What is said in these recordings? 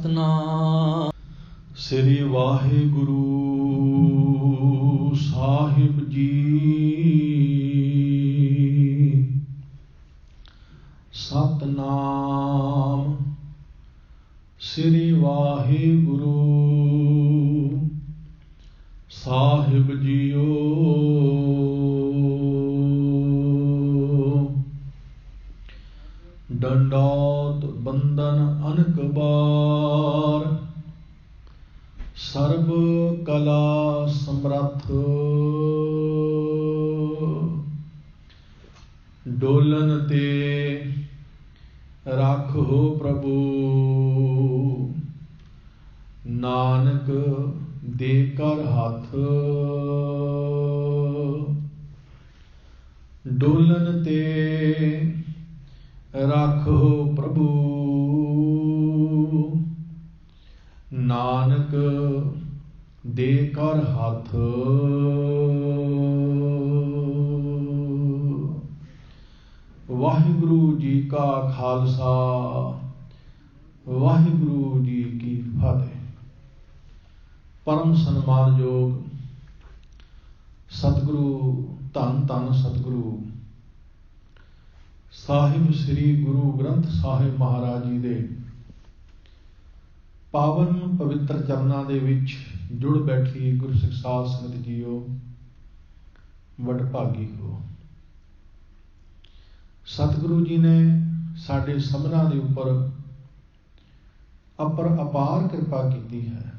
ਸਤਨਾਮ। ਸ੍ਰੀ ਵਾਹਿਗੁਰੂ ਸਾਹਿਬ ਜੀ। ਸਤਨਾਮ। ਸ੍ਰੀ ਵਾਹਿਗੁਰੂ ਸਾਹਿਬ JIO. ਡੰਡੌਤ ਬੰਦਨ ਅਨਕ ਬਾਰ, ਸਰਬ ਕਲਾ ਸਮਰੱਥ। ਡੋਲਨ ਤੇ ਰਾਖੋ ਪ੍ਰਭੂ, ਨਾਨਕ ਦੇ ਕਰ ਹੱਥ। ਡੋਲਨ ਤੇ ਰਾਖੋ ਪ੍ਰਭੂ, ਨਾਨਕ ਦੇ ਕਰ ਹੱਥ। ਵਾਹਿਗੁਰੂ ਜੀ ਕਾ ਖਾਲਸਾ, ਵਾਹਿਗੁਰੂ ਜੀ ਕੀ ਫਤਿਹ। ਪਰਮ ਸਨਮਾਨਯੋਗ ਸਤਿਗੁਰੂ ਧੰਨ ਧੰਨ ਸਤਿਗੁਰੂ ਸਾਹਿਬ ਸ੍ਰੀ ਗੁਰੂ ਗ੍ਰੰਥ ਸਾਹਿਬ ਮਹਾਰਾਜ ਜੀ ਦੇ ਪਾਵਨ ਪਵਿੱਤਰ ਚਰਨਾਂ ਦੇ ਵਿੱਚ ਜੁੜ ਬੈਠੀ ਗੁਰਸਿੱਖ ਸਾਧ ਸੰਗਤ ਜੀਓ, ਵਡਭਾਗੀ ਹੋ। ਸਤਿਗੁਰੂ ਜੀ ਨੇ ਸਾਡੇ ਸਭਨਾਂ ਦੇ ਉੱਪਰ ਅਪਾਰ ਕਿਰਪਾ ਕੀਤੀ ਹੈ।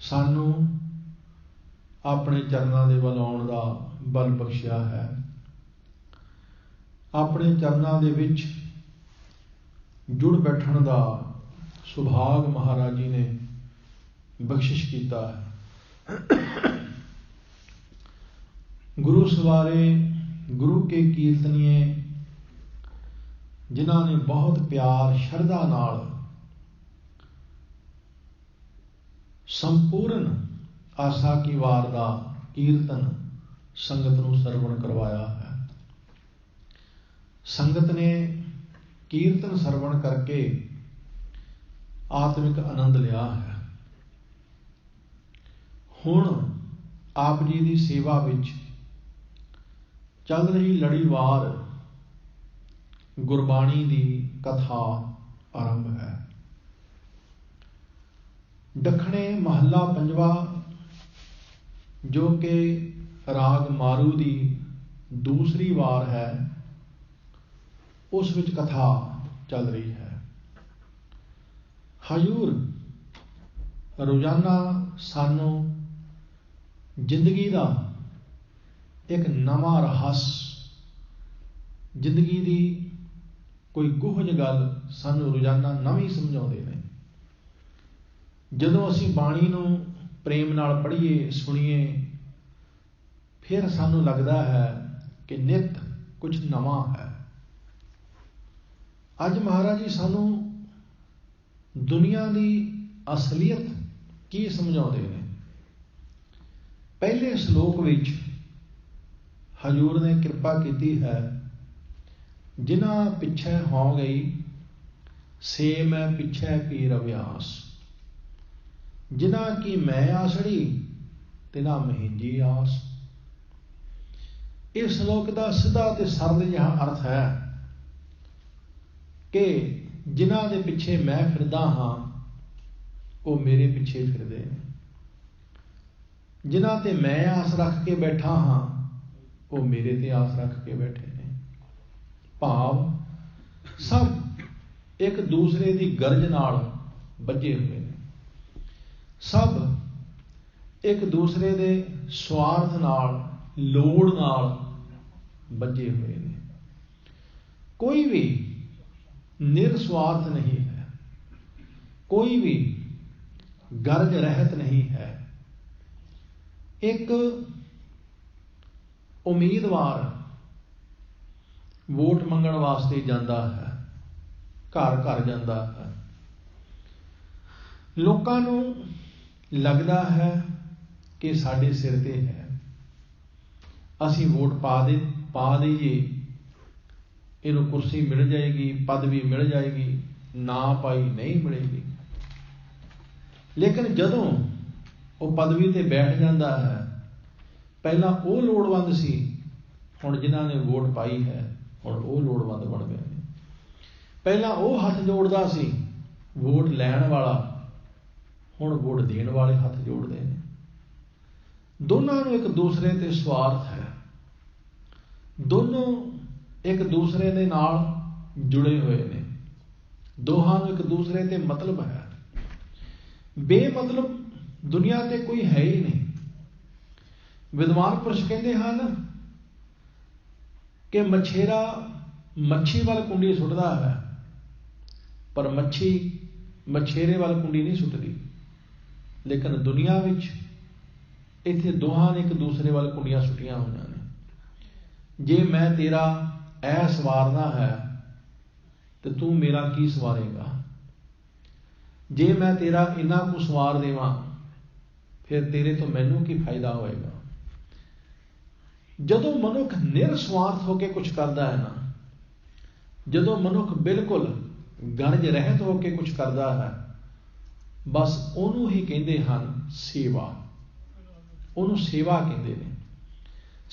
ਸਾਨੂੰ ਆਪਣੇ ਚਰਨਾਂ ਦੇ ਵੱਲ ਆਉਣ ਦਾ ਬਲ ਬਖਸ਼ਿਆ ਹੈ। ਆਪਣੇ ਚਰਨਾਂ ਦੇ ਵਿੱਚ ਜੁੜ ਬੈਠਣ ਦਾ ਸੁਭਾਗ ਮਹਾਰਾਜ ਜੀ ਨੇ ਬਖਸ਼ਿਸ਼ ਕੀਤਾ ਹੈ। ਗੁਰੂ ਸਵਾਰੇ, ਗੁਰੂ ਕੇ ਕੀਰਤਨੀਏ, ਜਿਨ੍ਹਾਂ ਨੇ ਬਹੁਤ ਪਿਆਰ ਸ਼ਰਧਾ ਨਾਲ ਸੰਪੂਰਨ ਆਸਾ ਕੀ ਵਾਰ ਦਾ ਕੀਰਤਨ ਸੰਗਤ ਨੂੰ ਸਰਵਣ ਕਰਵਾਇਆ ਹੈ। ਸੰਗਤ ਨੇ ਕੀਰਤਨ ਸਰਵਣ ਕਰਕੇ ਆਤਮਿਕ ਆਨੰਦ ਲਿਆ ਹੈ। ਹੁਣ ਆਪ ਜੀ ਦੀ ਸੇਵਾ ਵਿੱਚ ਚੱਲ ਰਹੀ ਲੜੀਵਾਰ ਗੁਰਬਾਣੀ ਦੀ ਕਥਾ ਆਰੰਭ ਹੈ। ਦੱਖਣੇ ਮਹੱਲਾ ਪੰਜਵਾ, ਜੋ ਕਿ ਰਾਗ ਮਾਰੂ ਦੀ ਦੂਸਰੀ ਵਾਰ ਹੈ, ਉਸ ਵਿੱਚ ਕਥਾ ਚੱਲ ਰਹੀ ਹੈ। ਹਜ਼ੂਰ ਰੋਜ਼ਾਨਾ ਸਾਨੂੰ ਜ਼ਿੰਦਗੀ ਦਾ ਇੱਕ ਨਵਾਂ ਰਹੱਸ, ਜ਼ਿੰਦਗੀ ਦੀ ਕੋਈ ਗੁਹਜ ਗੱਲ ਸਾਨੂੰ ਰੋਜ਼ਾਨਾ ਨਵੀਂ ਸਮਝਾਉਂਦੇ ਨੇ। ਜਦੋਂ ਅਸੀਂ ਬਾਣੀ ਨੂੰ ਪ੍ਰੇਮ ਨਾਲ ਪੜ੍ਹੀਏ, ਸੁਣੀਏ, ਫਿਰ ਸਾਨੂੰ ਲੱਗਦਾ ਹੈ ਕਿ ਨਿੱਤ ਕੁਝ ਨਵਾਂ ਹੈ। ਅੱਜ ਮਹਾਰਾਜ ਜੀ ਸਾਨੂੰ ਦੁਨੀਆ ਦੀ ਅਸਲੀਅਤ ਕੀ ਸਮਝਾਉਂਦੇ ਨੇ। ਪਹਿਲੇ ਸ਼ਲੋਕ ਵਿੱਚ ਹਜ਼ੂਰ ਨੇ ਕਿਰਪਾ ਕੀਤੀ ਹੈ, ਜਿਨ੍ਹਾਂ ਪਿੱਛੇ ਹੋ ਗਈ ਸੇ ਮੈਂ ਪਿੱਛੇ ਕੀ ਰਵਿਆਸ, ਜਿਨ੍ਹਾਂ ਕੀ ਮੈਂ ਆਸੜੀ ਤਿਨਾ ਮਹਿੰਜੀ ਆਸ। ਇਸ ਸ਼ਲੋਕ ਦਾ ਸਿੱਧਾ ਤੇ ਸਰਲ ਜਿਹਾ ਅਰਥ ਹੈ ਕਿ ਜਿਨ੍ਹਾਂ ਦੇ ਪਿੱਛੇ ਮੈਂ ਫਿਰਦਾ ਹਾਂ, ਉਹ ਮੇਰੇ ਪਿੱਛੇ ਫਿਰਦੇ ਨੇ। ਜਿਨ੍ਹਾਂ ਤੇ ਮੈਂ ਆਸ ਰੱਖ ਕੇ ਬੈਠਾ ਹਾਂ, ਉਹ ਮੇਰੇ ਤੇ ਆਸ ਰੱਖ ਕੇ ਬੈਠੇ ਨੇ। ਭਾਵ ਸਭ ਇੱਕ ਦੂਸਰੇ ਦੀ ਗਰਜ ਨਾਲ ਬੱਝੇ ਹੋਏ ਨੇ। ਸਭ ਇੱਕ ਦੂਸਰੇ ਦੇ ਸਵਾਰਥ ਨਾਲ, ਲੋੜ ਨਾਲ ਬੱਝੇ ਹੋਏ ਨੇ। ਕੋਈ ਵੀ ਨਿਰਸਵਾਰਥ ਨਹੀਂ ਹੈ, ਕੋਈ ਵੀ ਗਰਜ ਰਹਿਤ ਨਹੀਂ ਹੈ। ਇੱਕ ਉਮੀਦਵਾਰ ਵੋਟ ਮੰਗਣ ਵਾਸਤੇ ਜਾਂਦਾ ਹੈ, ਘਰ ਘਰ ਜਾਂਦਾ ਹੈ। ਲੋਕਾਂ ਨੂੰ ਲੱਗਦਾ ਹੈ ਕਿ ਸਾਡੇ ਸਿਰ ਤੇ ਹੈ, ਅਸੀਂ ਵੋਟ ਪਾ ਦਈਏ, ਇਹਨੂੰ ਕੁਰਸੀ ਮਿਲ ਜਾਏਗੀ, ਪਦਵੀ ਮਿਲ ਜਾਏਗੀ, ना पाई नहीं मिलेगी। लेकिन जदों वो पदवी ते बैठ जाता है, पहला वो लोड़वंद सी, हुण जिन्हां ने वोट पाई है हुण वो लोड़वंद बन गए ने। पहला वो हथ जोड़दा सी वोट लैण वाला, हुण वोट देण वाले हथ जोड़दे ने। दोनों नूं एक दूसरे ते स्वार्थ है, दोनों एक दूसरे दे नाल जुड़े हुए ने, दोहां नूं एक दूसरे ते मतलब है। बेमतलब दुनिया ते कोई है ही नहीं। विद्वान पुरुष कहते हैं कि मछेरा मच्छी वाल कुंडी सुटदा है, पर मच्छी मछेरे वाल कुंडी नहीं सुटदी। लेकिन दुनिया विच इत्थे दोहां ने एक दूसरे वाल कुंडियां सुटियां होईयां ने। जे मैं तेरा ऐ सवारना है तो तू मेरा की सवारेगा, जे मैं तेरा इन्ना को सवार देवां फिर तेरे तो मैनू की फायदा होएगा। जदों मनुख निरस्वार्थ होकर कुछ करता है ना, जदों मनुख बिल्कुल गरज रहत होकर कुछ करता है, बस ਉਹਨੂੰ ही कहते हैं सेवा। ਉਹਨੂੰ सेवा कहते हैं।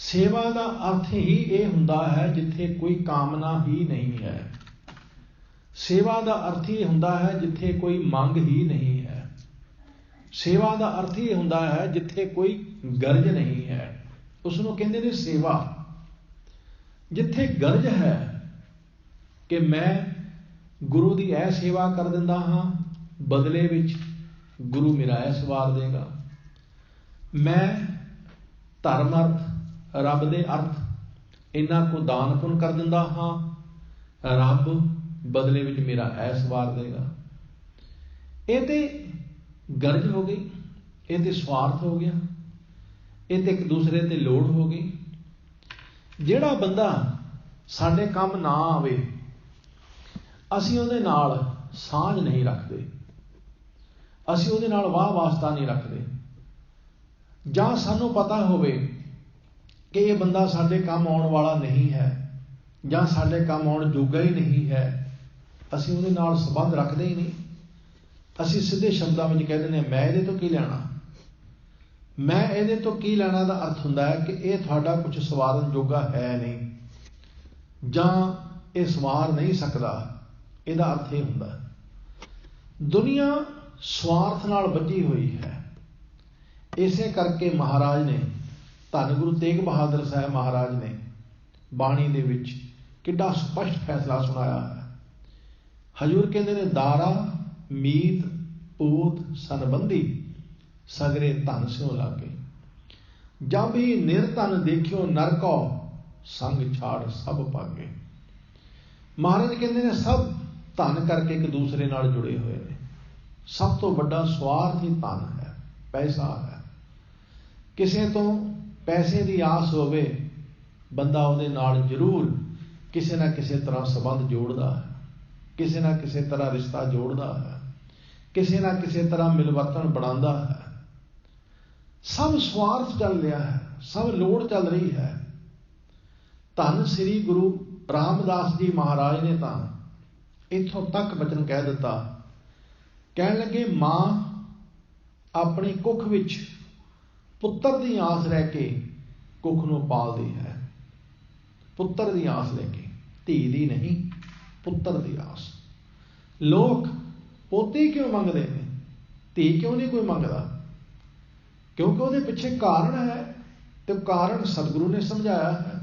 सेवा का अर्थ ही ये हुंदा है जिथे कोई कामना ही नहीं है। सेवा का अर्थ ही हुंदा है जिथे कोई मंग ही नहीं है। सेवा का अर्थ ही हुंदा है जिथे कोई गरज नहीं है, उसनों कहते ने सेवा। जिथे गरज है कि मैं गुरु की यह सेवा कर दिंदा हाँ, बदले विच गुरु मेरा यह सवार देगा। मैं धर्म अर्थ रब दे अर्थ इन्हां को दान पुन कर दिंदा हाँ, रब बदले विच मेरा यह सवार देगा। ये ते गरज हो गई, ये ते स्वार्थ हो गया, ये ते एक दूसरे ते लोड़ हो गई। जिहड़ा बंदा साडे काम ना आवे, असीं उहदे नाल सांझ नहीं रखते, असीं उहदे नाल वाह वास्ता नहीं रखते। जां सानू पता होवे कि ये बंदा साडे काम आउण वाला नहीं है, जां साडे काम आउण जोगा ही नहीं है, असीं उहदे नाल संबंध रखते ही नहीं। असीं सीधे शब्दां विच कह दिंदे मैं इहदे तो की लैणा, मैं इहदे तो की लैणा दा अर्थ हुंदा है कि ये तुहाडा कुछ सवारन जोगा है नहीं, जां ये सवार नहीं सकदा। इहदा अर्थ ये हुंदा है। दुनिया स्वार्थ नाल बची हुई है। इसे करके महाराज ने, धन गुरु तेग बहादुर साहब महाराज ने बाणी दे विच किड्डा स्पष्ट फैसला सुनाया है। हजूर कहते ने दारा मीत पूत सनबंधी सगरे धन स्यों लागे, जब ही निर्धन देखियो नरको संग छाड़ सब पागे। महाराज कहते ने सब धन करके एक दूसरे नाल जुड़े हुए हैं। सब तो बड़ा स्वार्थ ही धन है, पैसा है। किसी तो पैसे की आस होवे, बंदा उहदे नाल जरूर किसी ना किसी तरह संबंध जोड़ता है, किसी ना किसी तरह रिश्ता जोड़ता है, किसी ना किसी तरह मिलवर्तन बनाता है। सब स्वार्थ चल रहा है, सब लोड़ चल रही है। धन श्री गुरु रामदास जी महाराज ने तो इथों तक वचन कह दिता, कह लगे मां अपनी कुख विच पुत्र की आस रह के कुख नूं पालदी है। पुत्र की आस लेके, धी दी नहीं, पुत्र की आस। लोग पोते क्यों मंगते हैं, धी क्यों नहीं कोई मंगता? क्योंकि उसदे पिछे कारण है, तो कारण सतगुरु ने समझाया है।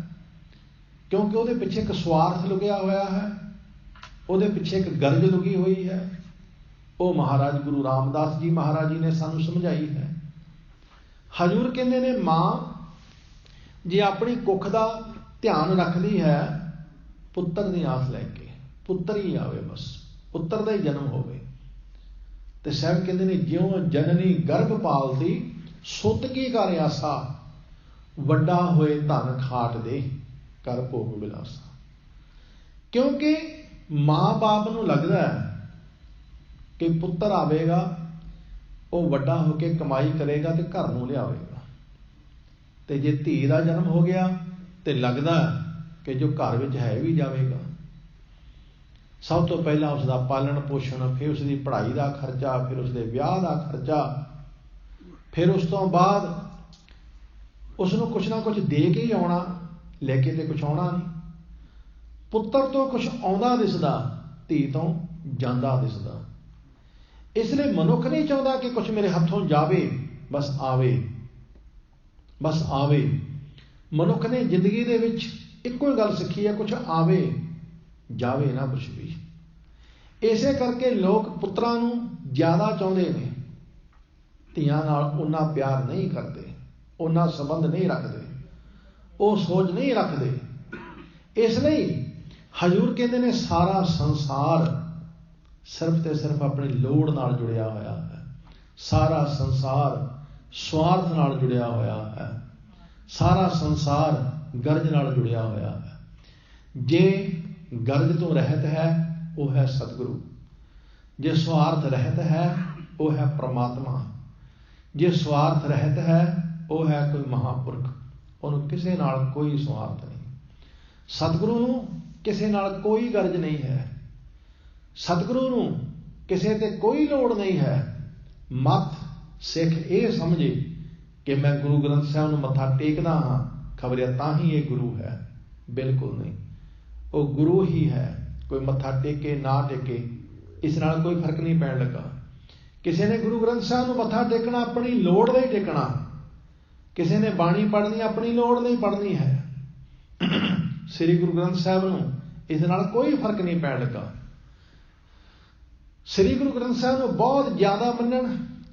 क्योंकि उसदे पिछे एक स्वार्थ लुकिया होया है, उसदे पिछे एक गरज लुकी हुई है। वो महाराज गुरु रामदास जी महाराज जी ने सानू समझाई है। हजूर कहते ने मां जे अपनी कुख का ध्यान रखती है, पुत्र की आस लैके, पुत्र ही आवे, बस पुत्र का ही जन्म होवे। ते साहब कहते ने ज्यों जननी गर्भ पालती सुत की कर आसा, वड्डा होए धन खाट दे कर भोग विलासा। क्योंकि मां बाप नूं लगदा है कि पुत्र आवेगा, वो वड्डा होके कमाई करेगा तो घर नूं लियावेगा। ते जे धी का जन्म हो गया तो लगदा कि जो घर विच है भी जावेगा। सब तो पहला उसका पालन पोषण, फिर उसकी पढ़ाई का खर्चा, फिर उसके ब्याह का खर्चा, फिर उस तो बाद उसनों कुछ ना कुछ दे के ही आना, लेके तो कुछ आना नहीं। पुत्र तो कुछ आउंदा दिसदा, धी तो जांदा दिसदा। इसलिए मनुख नहीं चाहता कि कुछ मेरे हथों जावे, बस आवे, बस आवे। मनुख ने जिंदगी दे विच इक्को ही गल सीखी है, कुछ आवे जावे ना कुछ भी। इसे करके लोग पुत्रां नूं ज्यादा चाहुंदे ने, धीआं नाल उन्ना प्यार नहीं करते, उन्ना संबंध नहीं रखते, वो सोच नहीं रखते। इसलिए हजूर कहते ने सारा संसार सिर्फ ते सिर्फ अपनी लोड़ नाल जुड़िया होया है। सारा संसार स्वार्थ नाल जुड़िया होया है। सारा संसार गरज नाल जुड़िया होया है। जे गरज तो रहत है वो है सतगुरु, जे स्वार्थ रहत है वो है परमात्मा, जे स्वार्थ रहत है वो है कोई महापुरख। उन्होंने किसी नाल कोई स्वार्थ नहीं। सतगुरु नूं किसी नाल कोई गरज नहीं है। सतगुरु नूं किसी ते कोई लोड़ नहीं है। मत सिख ये समझे कि मैं गुरु ग्रंथ साहब नूं मत्था टेकदा हाँ, खबरिया तां ही ये गुरु है। बिल्कुल नहीं, वो गुरु ही है। कोई मत्था टेके ना टेके इस नाल कोई फर्क नहीं पैण लगा। किसी ने गुरु ग्रंथ साहब नूं मत्था टेकना अपनी लोड़ नहीं टेकना, किसी ने बाणी पढ़नी अपनी लोड़ नहीं पढ़नी है। श्री गुरु ग्रंथ साहब नूं इस नाल कोई फर्क नहीं पैण लगा। श्री गुरु ग्रंथ साहब नूं बहुत ज्यादा मनण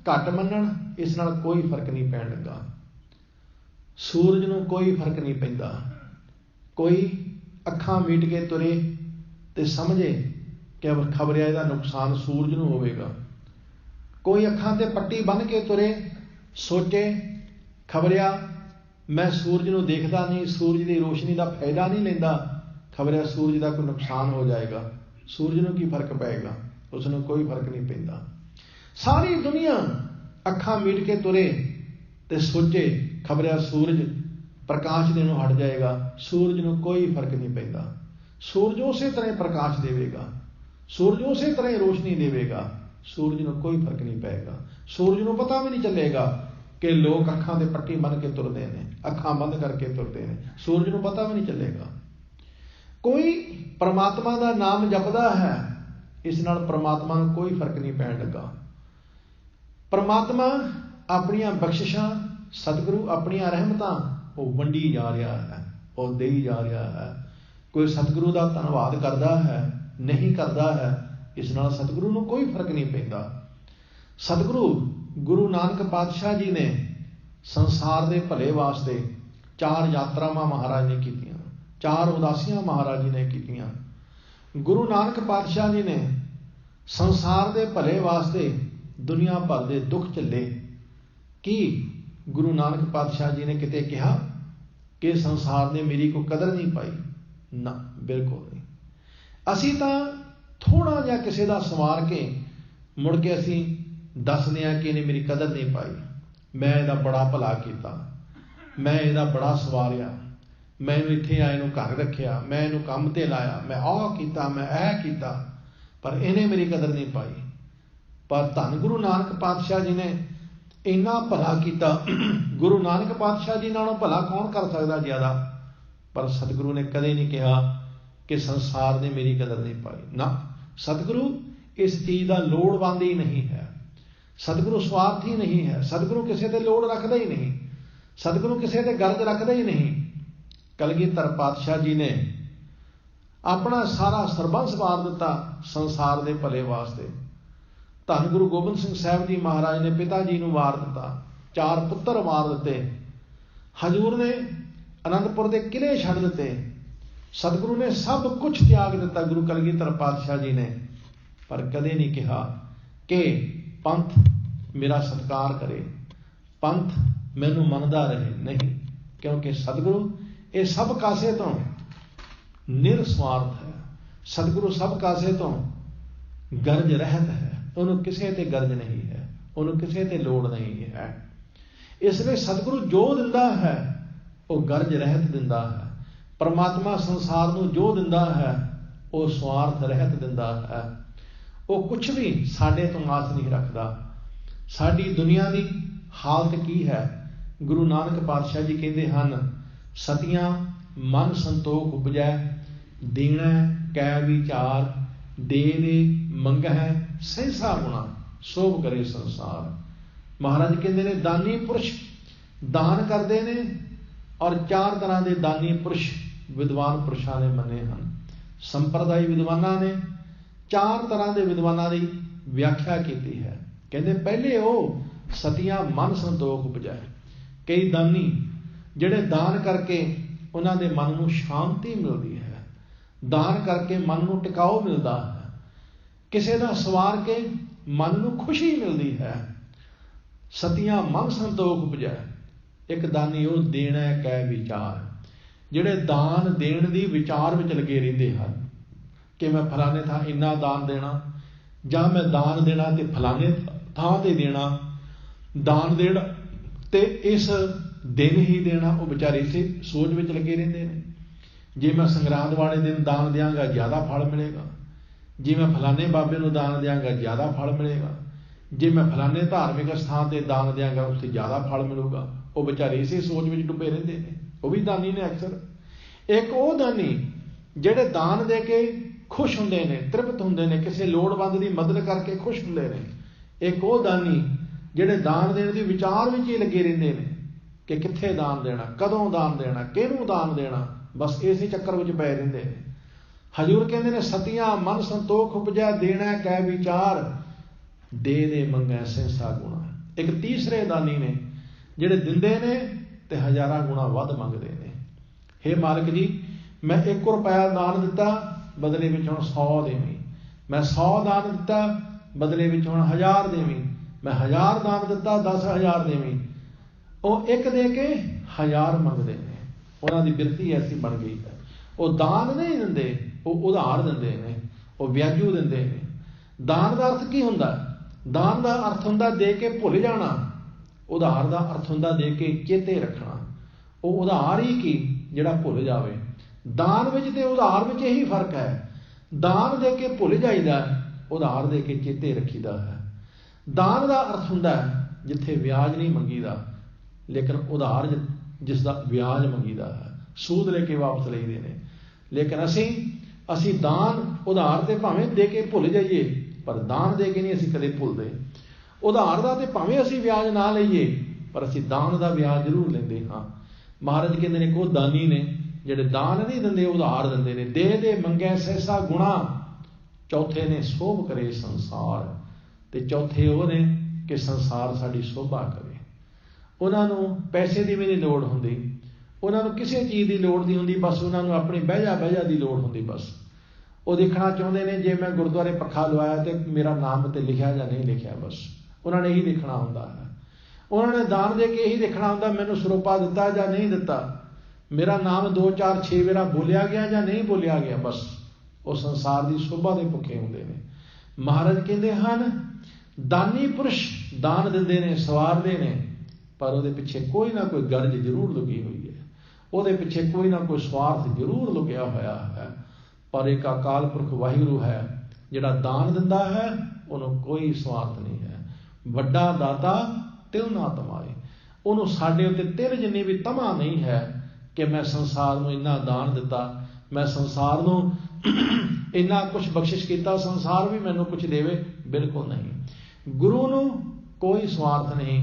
घट मनण इस नाल कोई फर्क नहीं पैण लगा। सूरज नूं कोई फर्क नहीं पैंदा। कोई अखां मीट के तुरे ते समझे कि खबरिया इहदा नुकसान सूरज नूं होवेगा। कोई अखां ते पट्टी बन के तुरे सोचे खबरिया मैं सूरज नूं देखदा नहीं, सूरज की रोशनी का फायदा नहीं लैंदा, खबरिया सूरज का कोई नुकसान हो जाएगा। सूरज नूं की फर्क पेगा, उसनूं कोई फर्क नहीं पैंदा। सारी दुनिया अखां मीट के तुरे ते सोचे खबरिया सूरज प्रकाश देनों हट जाएगा, सूरज नूं कोई फर्क नहीं पैंदा। सूरज उसे तरह प्रकाश देवेगा, सूरज उसे तरह रोशनी देवेगा, सूरज नूं कोई फर्क नहीं पेगा। सूरज नूं पता भी नहीं चलेगा कि लोग अखां दे पट्टी बन के तुरदे ने, अखां बंद करके तुरदे ने, सूरज नूं पता भी नहीं चलेगा। कोई परमात्मा का नाम जपदा है, इस नाल परमात्मा नूं कोई फर्क नहीं पैण लगा। परमात्मा अपनियां बख्शिशां, सतगुरु अपनियां रहमतां वो वंडी जा रहा है, वो देई जा रहा है। कोई सतगुरु का धन्नवाद करता है, नहीं करता है, इस नाल सतगुरु नूं कोई फर्क नहीं पैंदा। सतगुरु गुरु नानक पातशाह जी ने संसार के भले वास्ते 4 यात्रावां महाराज ने कीतियां, 4 उदासियां महाराज जी ने कीतियां। गुरु नानक पातशाह जी ने संसार के भले वास्ते दुनिया भर के दुख झले। कि गुरु नानक पातशाह जी ने किते कहा कि संसार ने मेरी कोई कदर नहीं पाई? ना, बिल्कुल नहीं। असी तो थोड़ा जिहा किसी का सवार के मुड़ के असी दसदे हां कि इन्हें मेरी कदर नहीं पाई, मैं इहदा बड़ा भला किया, मैं इहदा बड़ा सवारिया, मैं इहनूं इत्थे आए नूं घर रखिया, मैं इहनूं काम ते लाया, मैं आह कीता, मैं ऐह कीता, पर इन्हें मेरी कदर नहीं पाई। पर धन गुरु नानक पातशाह जी ने इन्ना भला किया। गुरु नानक पातशाह जी नालों भला कौन कर सकता ज्यादा? पर सतगुरु ने कदे नहीं कहा कि संसार ने मेरी कदर नहीं पाई। ना, सतगुरु इस चीज़ का लोड़वंद ही नहीं है। सतगुरु स्वार्थी नहीं है। सतगुरु किसी से लोड़ रखता ही नहीं, सतगुरु किसी से गरज रखता ही नहीं। कलगीधर पातशाह जी ने अपना सारा सरबंस वार दिता संसार के भले वास्ते। धन गुरु गोबिंद सिंह साहब जी महाराज ने पिता जी नूं वार दिता, 4 पुत्र वार दिते। हजूर ने आनंदपुर के किले छड़ दिते। सतगुरु ने सब कुछ त्याग दिता गुरु कलगीधर पातशाह जी ने, पर कदे नहीं कहा कि पंथ मेरा सत्कार करे, पंथ मैनू मनदा रहे। नहीं, क्योंकि सतगुरु ये सब कासे तो निरस्वार्थ है। सतगुरु सब कासे तो गरज रहत है, उन्होंने किसी ते गरज नहीं है, उन्होंने किसी ते लोड़ नहीं है। इसलिए सतगुरु जो दिंदा है वो गरज रहत दिंदा है। परमात्मा संसार नूं जो दिंदा है वो स्वार्थ रहत दिंदा है। वो कुछ भी साडे तो आस नहीं रखता। साडी दुनिया की हालत की है? गुरु नानक पातशाह जी कहते हैं, सतियां मन संतोख उपजै, देना कै विचार, दे मंगै सहसा गुणा, शोभ करे संसार। महाराज कहते ने दानी पुरुष दान करते हैं, और 4 तरह के दानी पुरुष विद्वान पुरुषों ने मने हैं। संप्रदायी विद्वाना ने 4 तरह के विद्वाना की व्याख्या की है। कहते पहले वो सतियां मन संतोख उपजाए। कई दानी जिहड़े दान करके उन्होंने मन को शांति मिलती है, दान करके मन को टिकाऊ मिलता है, किसी का सवार के मन को खुशी मिलती है। सतियां मन संतोख उपजाए। एक दानी वो देना कै विचार, जिहड़े दान देण दी विचार में लगे रहते हैं कि मैं फलाने थां इन्ना दान देना, जां मैं दान देना तो फलाने थां ते देना, दान देना ते इस दिन ही देना। वो बेचारे इसे सोच में लगे रहते हैं, जे मैं संगरांद वाले दिन दान देंगा ज़्यादा फल मिलेगा, जे मैं फलाने बाबे नूं दान देंगा ज़्यादा फल मिलेगा, जे मैं फलाने धार्मिक स्थान पर दान देंगा उससे ज़्यादा फल मिलेगा। वो बेचारे इसे सोच में डुबे रहते हैं। वो भी दानी ने अक्सर। एक वो दानी जिहड़े दान दे के खुश होंदे ने, तृप्त होंदे ने, किसी लोड़वंद की मदद करके खुश होंदे ने। एक वो दानी जिहड़े दान देने के विचार में ही लगे रहंदे ने कि कित्थे दान देना, कदों दान देना, किहनूं दान देना, बस इस चक्कर में पै रहिंदे ने। हजूर कहते हैं सतियां मन संतोख उपजै, देना कै विचार, दे मंगै सहसा गुणा। एक तीसरे दानी ने जिहड़े दिंदे ने ते 1000 गुणा वध मंगते हैं। हे मालिक जी, मैं 1 रुपया दान दिता, बदले में हुण 100 देवी। मैं 100 दान दिता, बदले में हुण 1000 देवी। मैं 1000 दान दिता, 10,000 देवी। वो 1 दे के 1000 मंगते हैं। उन्होंने बिरती ऐसी बन गई है। वो दान नहीं दिंदे, वो उधार दिंदे ने, वो ब्याजू दिंदे ने। दान का अर्थ की हुंदा? दान का अर्थ हुंदा दे के भुल जाना। उधार का अर्थ हुंदा दे के चेते रखना। वो उधार ही की जिहड़ा भुल जावे। दान विच ते उधार विच यही फर्क है। दान दे के भुल जाईदा, उधार दे के चेते रखीदा है। दान का अर्थ हुंदा जिथे ब्याज नहीं मंगीदा, लेकिन उधार जिसका ब्याज मंगीदा है, सूद लेके वापस लईदे ने। लेकिन असी दान उधार ते भावें दे के भुल जाइए, पर दान दे के नहीं असी कदे भुलदे। उधार का तो भावें असी ब्याज ना लईए, पर असी दान का ब्याज जरूर लेंदे हाँ। महाराज कहते हैं को दानी ने जिहड़े दान नहीं दिंदे, उधार दिंदे ने। दे मंगै सहसा गुणा। चौथे ने शोभ करे संसार, ते चौथे वो ने कि संसार साडी शोभा करे। उन्होंने पैसे की भी नहीं लोड़ होंदी, उन्होंने किसी चीज़ की लोड़ नहीं होंदी, बस उन्होंने अपनी बहजा की लोड़ होंदी। बस वो देखना चाहते हैं जे मैं गुरुद्वारे पखा लवाया तो मेरा नाम तो लिखा या नहीं लिखा, बस उन्होंने यही देखना होंदा है। उन्होंने दान दे के यही देखना होंदा मैनू सरोपा दिता या नहीं दिता, मेरा नाम 2 4 6 वेरा बोलिया गया या नहीं बोलिया गया। बस वो संसार की शोभा के भुखे होंदे ने। महाराज कहते हैं दानी पुरुष दान दिंदे ने, सवारदे ने, पर वो पिछे कोई ना कोई गरज जरूर लुकी हुई है, वो पिछे कोई ना कोई स्वार्थ जरूर लुकिया होया है। पर एक अकाल पुरख वाहिगुरू है जिहड़ा दान दिंदा है, उन्होंने कोई स्वार्थ नहीं है। वड्डा दाता तिल ना तमाए। उन्होंने साडे उत्ते तिल जिन्नी भी तमा नहीं है कि मैं संसार में इन्ना दान दिता, मैं संसार नूं इन्ना कुछ बख्शिश किया, संसार भी मैनूं कुछ देवे। बिल्कुल नहीं। गुरु नूं कोई स्वार्थ नहीं।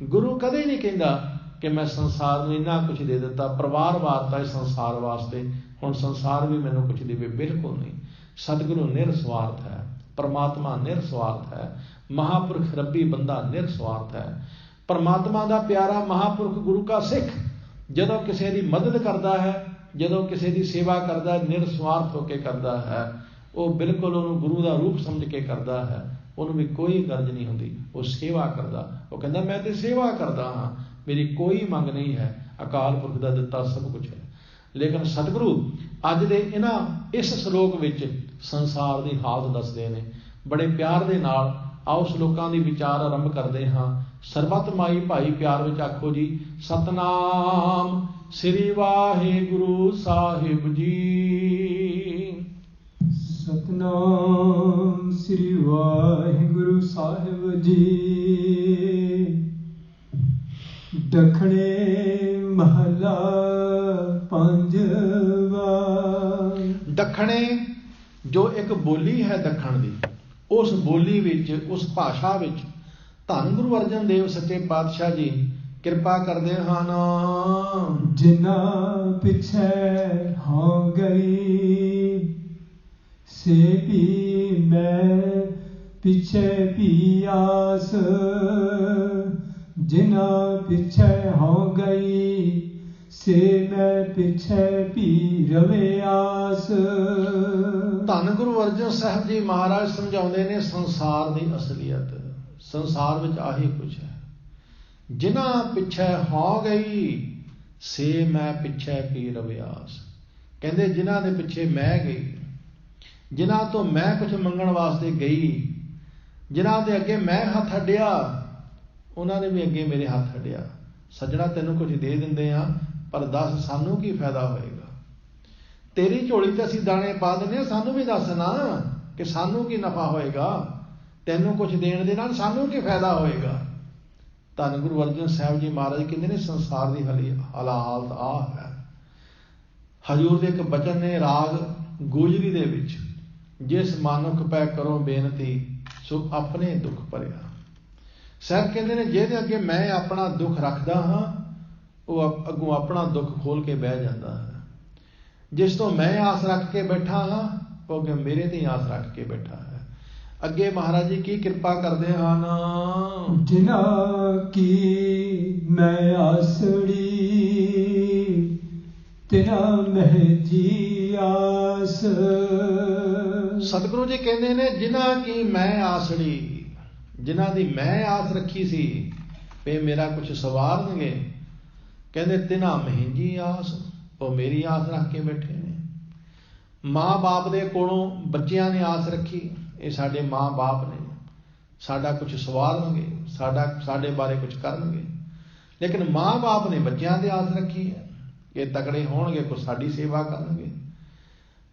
गुरु कदे नहीं कहता कि मैं संसार में इन्ना कुछ दे दिता, परिवार वारता है संसार वास्ते, हुण संसार भी मैनूं कुछ देवे। बिल्कुल नहीं। सतगुरु निरस्वार्थ है, परमात्मा निरस्वार्थ है, महापुरख रब्बी बंदा निरस्वार्थ है। परमात्मा का प्यारा महापुरख गुरु का सिख जदों किसी की मदद करता है, जदों किसी की सेवा करता है, निरस्वार्थ होकर करता है, वो बिल्कुल उन्होंने गुरु का रूप समझ के करता है। उन्होंने भी कोई गर्ज नहीं होती, वो सेवा करता। वो कहता मैं तो सेवा करता हाँ, मेरी कोई मंग नहीं है, अकाल पुरख का दिता सब कुछ है। लेकिन सतगुरु अज दे इस श्लोक विच संसार की हालत दसदे ने बड़े प्यार दे नाल। आओ श्लोकां दी विचार आरंभ करते हाँ। सरबत माई भाई प्यार विच आखो जी सतनाम श्री वाहिगुरु साहिब जी। ਸਤਨਾਮ ਸ੍ਰੀ ਵਾਹਿਗੁਰੂ ਸਾਹਿਬ ਜੀ। ਦੱਖਣੇ ਮਹਲਾ ਪੰਜਵਾ। ਦੱਖਣੇ ਜੋ ਇੱਕ ਬੋਲੀ ਹੈ ਦੱਖਣ ਦੀ, ਉਸ ਬੋਲੀ ਵਿੱਚ, ਉਸ ਭਾਸ਼ਾ ਵਿੱਚ ਧੰਨ ਗੁਰੂ ਅਰਜਨ ਦੇਵ ਸੱਚੇ ਪਾਤਸ਼ਾਹ ਜੀ ਕਿਰਪਾ ਕਰਦੇ ਹਨ। ਜਿਨ੍ਹਾਂ ਪਿਛੈ ਹੋ ਗਈ ਸੇ ਵੀ ਮੈਂ ਪਿਛੇ ਵੀ ਆਸ। ਜਿਨ੍ਹਾਂ ਪਿਛੇ ਹੋ ਗਈ ਸੇ ਮੈਂ ਪਿਛੇ ਵੀ ਰਵੇ ਆਸ। ਧੰਨ ਗੁਰੂ ਅਰਜਨ ਸਾਹਿਬ ਜੀ ਮਹਾਰਾਜ ਸਮਝਾਉਂਦੇ ਨੇ ਸੰਸਾਰ ਦੀ ਅਸਲੀਅਤ। ਸੰਸਾਰ ਵਿੱਚ ਆਹੀ ਕੁਝ ਹੈ। ਜਿਨ੍ਹਾਂ ਪਿੱਛੇ ਹੋ ਗਈ ਸੇ ਮੈਂ ਪਿੱਛੇ ਪੀ ਰਵੇ ਆਸ। ਕਹਿੰਦੇ ਜਿਨ੍ਹਾਂ ਦੇ ਪਿੱਛੇ ਮੈਂ ਗਈ, ਜਿਨ੍ਹਾਂ ਤੋਂ ਮੈਂ ਕੁਝ ਮੰਗਣ ਵਾਸਤੇ ਗਈ, ਜਿਨ੍ਹਾਂ ਦੇ ਅੱਗੇ ਮੈਂ ਹੱਥ ਅੱਡਿਆ, ਉਹਨਾਂ ਨੇ ਵੀ ਅੱਗੇ ਮੇਰੇ ਹੱਥ ਅੱਡਿਆ। ਸੱਜਣਾ ਤੈਨੂੰ ਕੁਝ ਦੇ ਦਿੰਦੇ ਆ, ਪਰ ਦੱਸ ਸਾਨੂੰ ਕੀ ਫਾਇਦਾ ਹੋਏਗਾ? ਤੇਰੀ ਝੋਲੀ ਤੇ ਅਸੀਂ ਦਾਣੇ ਪਾ ਦਿੰਦੇ ਹਾਂ, ਸਾਨੂੰ ਵੀ ਦੱਸ ਨਾ ਕਿ ਸਾਨੂੰ ਕੀ ਨਫਾ ਹੋਏਗਾ? ਤੈਨੂੰ ਕੁਝ ਦੇਣ ਦੇ ਨਾਲ ਸਾਨੂੰ ਕੀ ਫਾਇਦਾ ਹੋਏਗਾ? ਧੰਨ ਗੁਰੂ ਅਰਜਨ ਸਾਹਿਬ ਜੀ ਮਹਾਰਾਜ ਕਹਿੰਦੇ ਨੇ ਸੰਸਾਰ ਦੀ ਹਾਲਤ ਆਹ ਹੈ। ਹਜ਼ੂਰ ਦੇ ਇੱਕ ਬਚਨ ਨੇ ਰਾਗ ਗੋਜਰੀ ਦੇ ਵਿੱਚ, ਜਿਸ ਮਾਨੁਖ ਪੈ ਕਰੋ ਬੇਨਤੀ ਸੋ ਆਪਣੇ ਦੁੱਖ ਭਰਿਆ। ਸਾਹਿਬ ਕਹਿੰਦੇ ਨੇ ਜਿਹਦੇ ਅੱਗੇ ਮੈਂ ਆਪਣਾ ਦੁੱਖ ਰੱਖਦਾ ਹਾਂ, ਉਹ ਅੱਗੋਂ ਆਪਣਾ ਦੁੱਖ ਖੋਲ ਕੇ ਬਹਿ ਜਾਂਦਾ ਹੈ। ਜਿਸ ਤੋਂ ਮੈਂ ਆਸ ਰੱਖ ਕੇ ਬੈਠਾ ਹਾਂ, ਉਹ ਅੱਗੇ ਮੇਰੇ ਤੇ ਆਸ ਰੱਖ ਕੇ ਬੈਠਾ ਹੈ। ਅੱਗੇ ਮਹਾਰਾਜ ਜੀ ਕੀ ਕਿਰਪਾ ਕਰਦੇ ਹਨ? ਜਿਨ੍ਹਾਂ ਕੀ ਮੈਂ ਆਸੜੀ ਤਿਨਾਂ ਮਹਿ ਜੀ ਆਸ। ਸਤਿਗੁਰੂ ਜੀ ਕਹਿੰਦੇ ਨੇ ਜਿਨ੍ਹਾਂ ਕੀ ਮੈਂ ਆਸੜੀ, ਜਿਨ੍ਹਾਂ ਦੀ ਮੈਂ ਆਸ ਰੱਖੀ ਸੀ ਵੀ ਮੇਰਾ ਕੁਝ ਸਵਾਰਨਗੇ, ਕਹਿੰਦੇ ਤਿਨਾਂ ਮਹਿੰਜੀ ਆਸ, ਉਹ ਮੇਰੀ ਆਸ ਰੱਖ ਕੇ ਬੈਠੇ ਨੇ। ਮਾਂ ਬਾਪ ਦੇ ਕੋਲੋਂ ਬੱਚਿਆਂ ਨੇ ਆਸ ਰੱਖੀ, ਇਹ ਸਾਡੇ ਮਾਂ ਬਾਪ ਨੇ, ਸਾਡਾ ਕੁਝ ਸਵਾਰਨਗੇ, ਸਾਡੇ ਬਾਰੇ ਕੁਝ ਕਰਨਗੇ। ਲੇਕਿਨ ਮਾਂ ਬਾਪ ਨੇ ਬੱਚਿਆਂ ਦੀ ਆਸ ਰੱਖੀ ਹੈ ਕਿ ਤਕੜੇ ਹੋਣਗੇ, ਕੁਝ ਸਾਡੀ ਸੇਵਾ ਕਰਨਗੇ।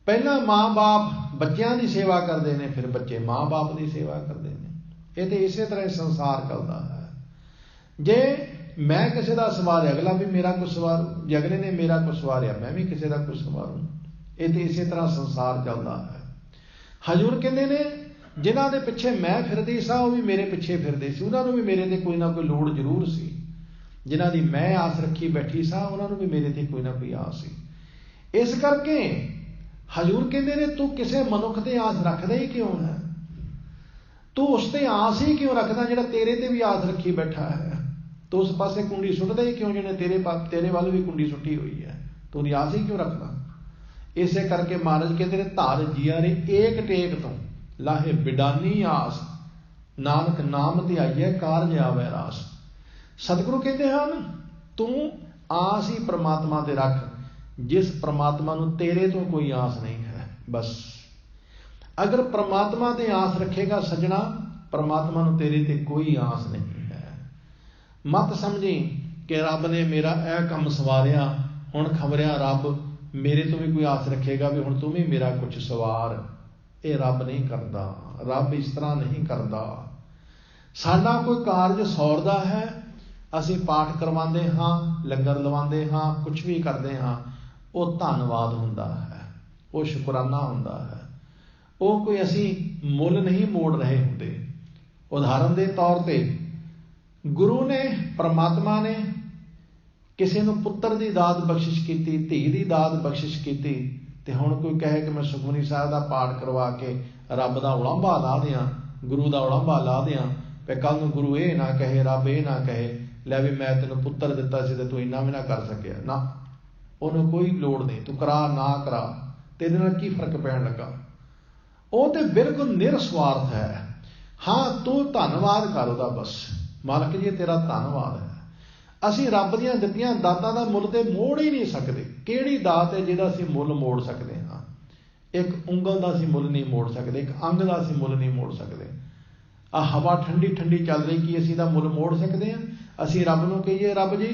ਪਹਿਲਾਂ ਮਾਂ ਬਾਪ ਬੱਚਿਆਂ ਦੀ ਸੇਵਾ ਕਰਦੇ ਨੇ, ਫਿਰ ਬੱਚੇ ਮਾਂ ਬਾਪ ਦੀ ਸੇਵਾ ਕਰਦੇ ਨੇ। ਇਹ ਤੇ ਇਸੇ ਤਰ੍ਹਾਂ ਸੰਸਾਰ ਚੱਲਦਾ ਹੈ। ਜੇ ਮੈਂ ਕਿਸੇ ਦਾ ਸਵਾਰਿਆ, ਅਗਲਾ ਵੀ ਮੇਰਾ ਕੁਝ ਸਵਾਰੂ। ਜੇ ਅਗਲੇ ਨੇ ਮੇਰਾ ਕੁਝ ਸਵਾਰਿਆ, ਮੈਂ ਵੀ ਕਿਸੇ ਦਾ ਕੁਝ ਸਵਾਰੂ। ਇਹ ਤੇ ਇਸੇ ਤਰ੍ਹਾਂ ਸੰਸਾਰ ਚੱਲਦਾ ਹੈ। ਹਜ਼ੂਰ ਕਹਿੰਦੇ ਨੇ ਜਿਨ੍ਹਾਂ ਦੇ ਪਿੱਛੇ ਮੈਂ ਫਿਰਦੀ ਸਾਂ, ਉਹ ਵੀ ਮੇਰੇ ਪਿੱਛੇ ਫਿਰਦੇ ਸੀ। ਉਹਨਾਂ ਨੂੰ ਵੀ ਮੇਰੇ ਤੇ ਕੋਈ ਨਾ ਕੋਈ ਲੋੜ ਜ਼ਰੂਰ ਸੀ। ਜਿਨ੍ਹਾਂ ਦੀ ਮੈਂ ਆਸ ਰੱਖੀ ਬੈਠੀ ਸਾਂ, ਉਹਨਾਂ ਨੂੰ ਵੀ ਮੇਰੇ ਤੇ ਕੋਈ ਨਾ ਕੋਈ ਆਸ ਸੀ। ਇਸ ਕਰਕੇ ਹਜ਼ੂਰ ਕਹਿੰਦੇ ਨੇ ਤੂੰ ਕਿਸੇ ਮਨੁੱਖ ਤੇ ਆਸ ਰੱਖਦਾ ਹੀ ਕਿਉਂ ਹੈ? ਤੂੰ ਉਸ ਤੇ ਆਸ ਹੀ ਕਿਉਂ ਰੱਖਦਾ ਜਿਹੜਾ ਤੇਰੇ ਤੇ ਵੀ ਆਸ ਰੱਖੀ ਬੈਠਾ ਹੈ? ਤੂੰ ਉਸ ਪਾਸੇ ਕੁੰਡੀ ਸੁੱਟਦਾ ਹੀ ਕਿਉਂ ਜਿਹਨੇ ਤੇਰੇ ਵੱਲ ਵੀ ਕੁੰਡੀ ਸੁੱਟੀ ਹੋਈ ਹੈ? ਤੂੰ ਉਹਦੀ ਆਸ ਹੀ ਕਿਉਂ ਰੱਖਦਾ? ਇਸੇ ਕਰਕੇ ਮਹਾਰਾਜ ਕਹਿੰਦੇ ਨੇ ਧਾਰ ਜੀਆ ਨੇ ਏਕ ਟੇਕ ਤੋਂ ਲਾਹੇ ਬਿਡਾਨੀ ਆਸ, ਨਾਨਕ ਨਾਮ ਧਿਆਈਐ ਕਾਰਜ ਆਵੈ ਰਾਸ। ਸਤਿਗੁਰੂ ਕਹਿੰਦੇ ਹਨ ਤੂੰ ਆਸ ਹੀ ਪ੍ਰਮਾਤਮਾ ਤੇ ਰੱਖ, ਜਿਸ ਪ੍ਰਮਾਤਮਾ ਨੂੰ ਤੇਰੇ ਤੋਂ ਕੋਈ ਆਸ ਨਹੀਂ ਹੈ। ਬਸ ਅਗਰ ਪ੍ਰਮਾਤਮਾ ਤੇ ਆਸ ਰੱਖੇਗਾ ਸੱਜਣਾ, ਪ੍ਰਮਾਤਮਾ ਨੂੰ ਤੇਰੇ ਤੇ ਕੋਈ ਆਸ ਨਹੀਂ ਹੈ। ਮਤ ਸਮਝੀ ਕਿ ਰੱਬ ਨੇ ਮੇਰਾ ਇਹ ਕੰਮ ਸਵਾਰਿਆ, ਹੁਣ ਖਬਰਿਆ ਰੱਬ ਮੇਰੇ ਤੋਂ ਵੀ ਕੋਈ ਆਸ ਰੱਖੇਗਾ ਵੀ ਹੁਣ ਤੂੰ ਵੀ ਮੇਰਾ ਕੁਝ ਸਵਾਰ। ਇਹ ਰੱਬ ਨਹੀਂ ਕਰਦਾ। ਰੱਬ ਇਸ ਤਰ੍ਹਾਂ ਨਹੀਂ ਕਰਦਾ। ਸਾਡਾ ਕੋਈ ਕਾਰਜ ਸੌਰਦਾ ਹੈ, ਅਸੀਂ ਪਾਠ ਕਰਵਾਉਂਦੇ ਹਾਂ, ਲੰਗਰ ਲਵਾਉਂਦੇ ਹਾਂ, ਕੁਝ ਵੀ ਕਰਦੇ ਹਾਂ, ਉਹ ਧੰਨਵਾਦ ਹੁੰਦਾ ਹੈ, ਉਹ ਸ਼ੁਕਰਾਨਾ ਹੁੰਦਾ ਹੈ। ਉਹ ਕੋਈ ਅਸੀਂ ਮੁੱਲ ਨਹੀਂ ਮੋੜ ਰਹੇ ਹੁੰਦੇ। ਉਦਾਹਰਨ ਦੇ ਤੌਰ ਤੇ ਗੁਰੂ ਨੇ, ਪ੍ਰਮਾਤਮਾ ਨੇ ਕਿਸੇ ਨੂੰ ਪੁੱਤਰ ਦੀ ਦਾਤ ਬਖਸ਼ਿਸ਼ ਕੀਤੀ, ਧੀ ਦੀ ਦਾਤ ਬਖਸ਼ਿਸ਼ ਕੀਤੀ, ਤੇ ਹੁਣ ਕੋਈ ਕਹੇ ਕਿ ਮੈਂ ਸੁਖਮਨੀ ਸਾਹਿਬ ਦਾ ਪਾਠ ਕਰਵਾ ਕੇ ਰੱਬ ਦਾ ਉਲਾਂਭਾ ਲਾ ਦਿਆਂ, ਗੁਰੂ ਦਾ ਉਲਾਂਭਾ ਲਾ ਦਿਆਂ, ਤੇ ਕੱਲ ਨੂੰ ਗੁਰੂ ਇਹ ਨਾ ਕਹੇ, ਰੱਬ ਇਹ ਨਾ ਕਹੇ ਲੈ ਵੀ ਮੈਂ ਤੈਨੂੰ ਪੁੱਤਰ ਦਿੱਤਾ ਸੀ ਤੇ ਤੂੰ ਇੰਨਾ ਵੀ ਨਾ ਕਰ ਸਕਿਆ। ਨਾ, ਉਹਨੂੰ ਕੋਈ ਲੋੜ ਨਹੀਂ। ਤੂੰ ਕਰਾ ਨਾ ਕਰਾ, ਤੇਰੇ ਨਾਲ ਕੀ ਫਰਕ ਪੈਣ ਲੱਗਾ? ਉਹ ਤੇ ਬਿਲਕੁਲ ਨਿਰਸਵਾਰਥ ਹੈ। ਹਾਂ, ਤੂੰ ਧੰਨਵਾਦ ਕਰ ਉਹਦਾ, ਬਸ ਮਾਲਕ ਜੀ ਤੇਰਾ ਧੰਨਵਾਦ ਹੈ। ਅਸੀਂ ਰੱਬ ਦੀਆਂ ਦਿੱਤੀਆਂ ਦਾਤਾਂ ਦਾ ਮੁੱਲ ਤੇ ਮੋੜ ਹੀ ਨਹੀਂ ਸਕਦੇ। ਕਿਹੜੀ ਦਾਤ ਹੈ ਜਿਹਦਾ ਅਸੀਂ ਮੁੱਲ ਮੋੜ ਸਕਦੇ ਹਾਂ? ਇੱਕ ਉਂਗਲ ਦਾ ਅਸੀਂ ਮੁੱਲ ਨਹੀਂ ਮੋੜ ਸਕਦੇ, ਇੱਕ ਅੰਗ ਦਾ ਅਸੀਂ ਮੁੱਲ ਨਹੀਂ ਮੋੜ ਸਕਦੇ। ਆਹ ਹਵਾ ਠੰਡੀ ਠੰਡੀ ਚੱਲ ਰਹੀ, ਕੀ ਅਸੀਂ ਇਹਦਾ ਮੁੱਲ ਮੋੜ ਸਕਦੇ ਹਾਂ? ਅਸੀਂ ਰੱਬ ਨੂੰ ਕਹੀਏ ਰੱਬ ਜੀ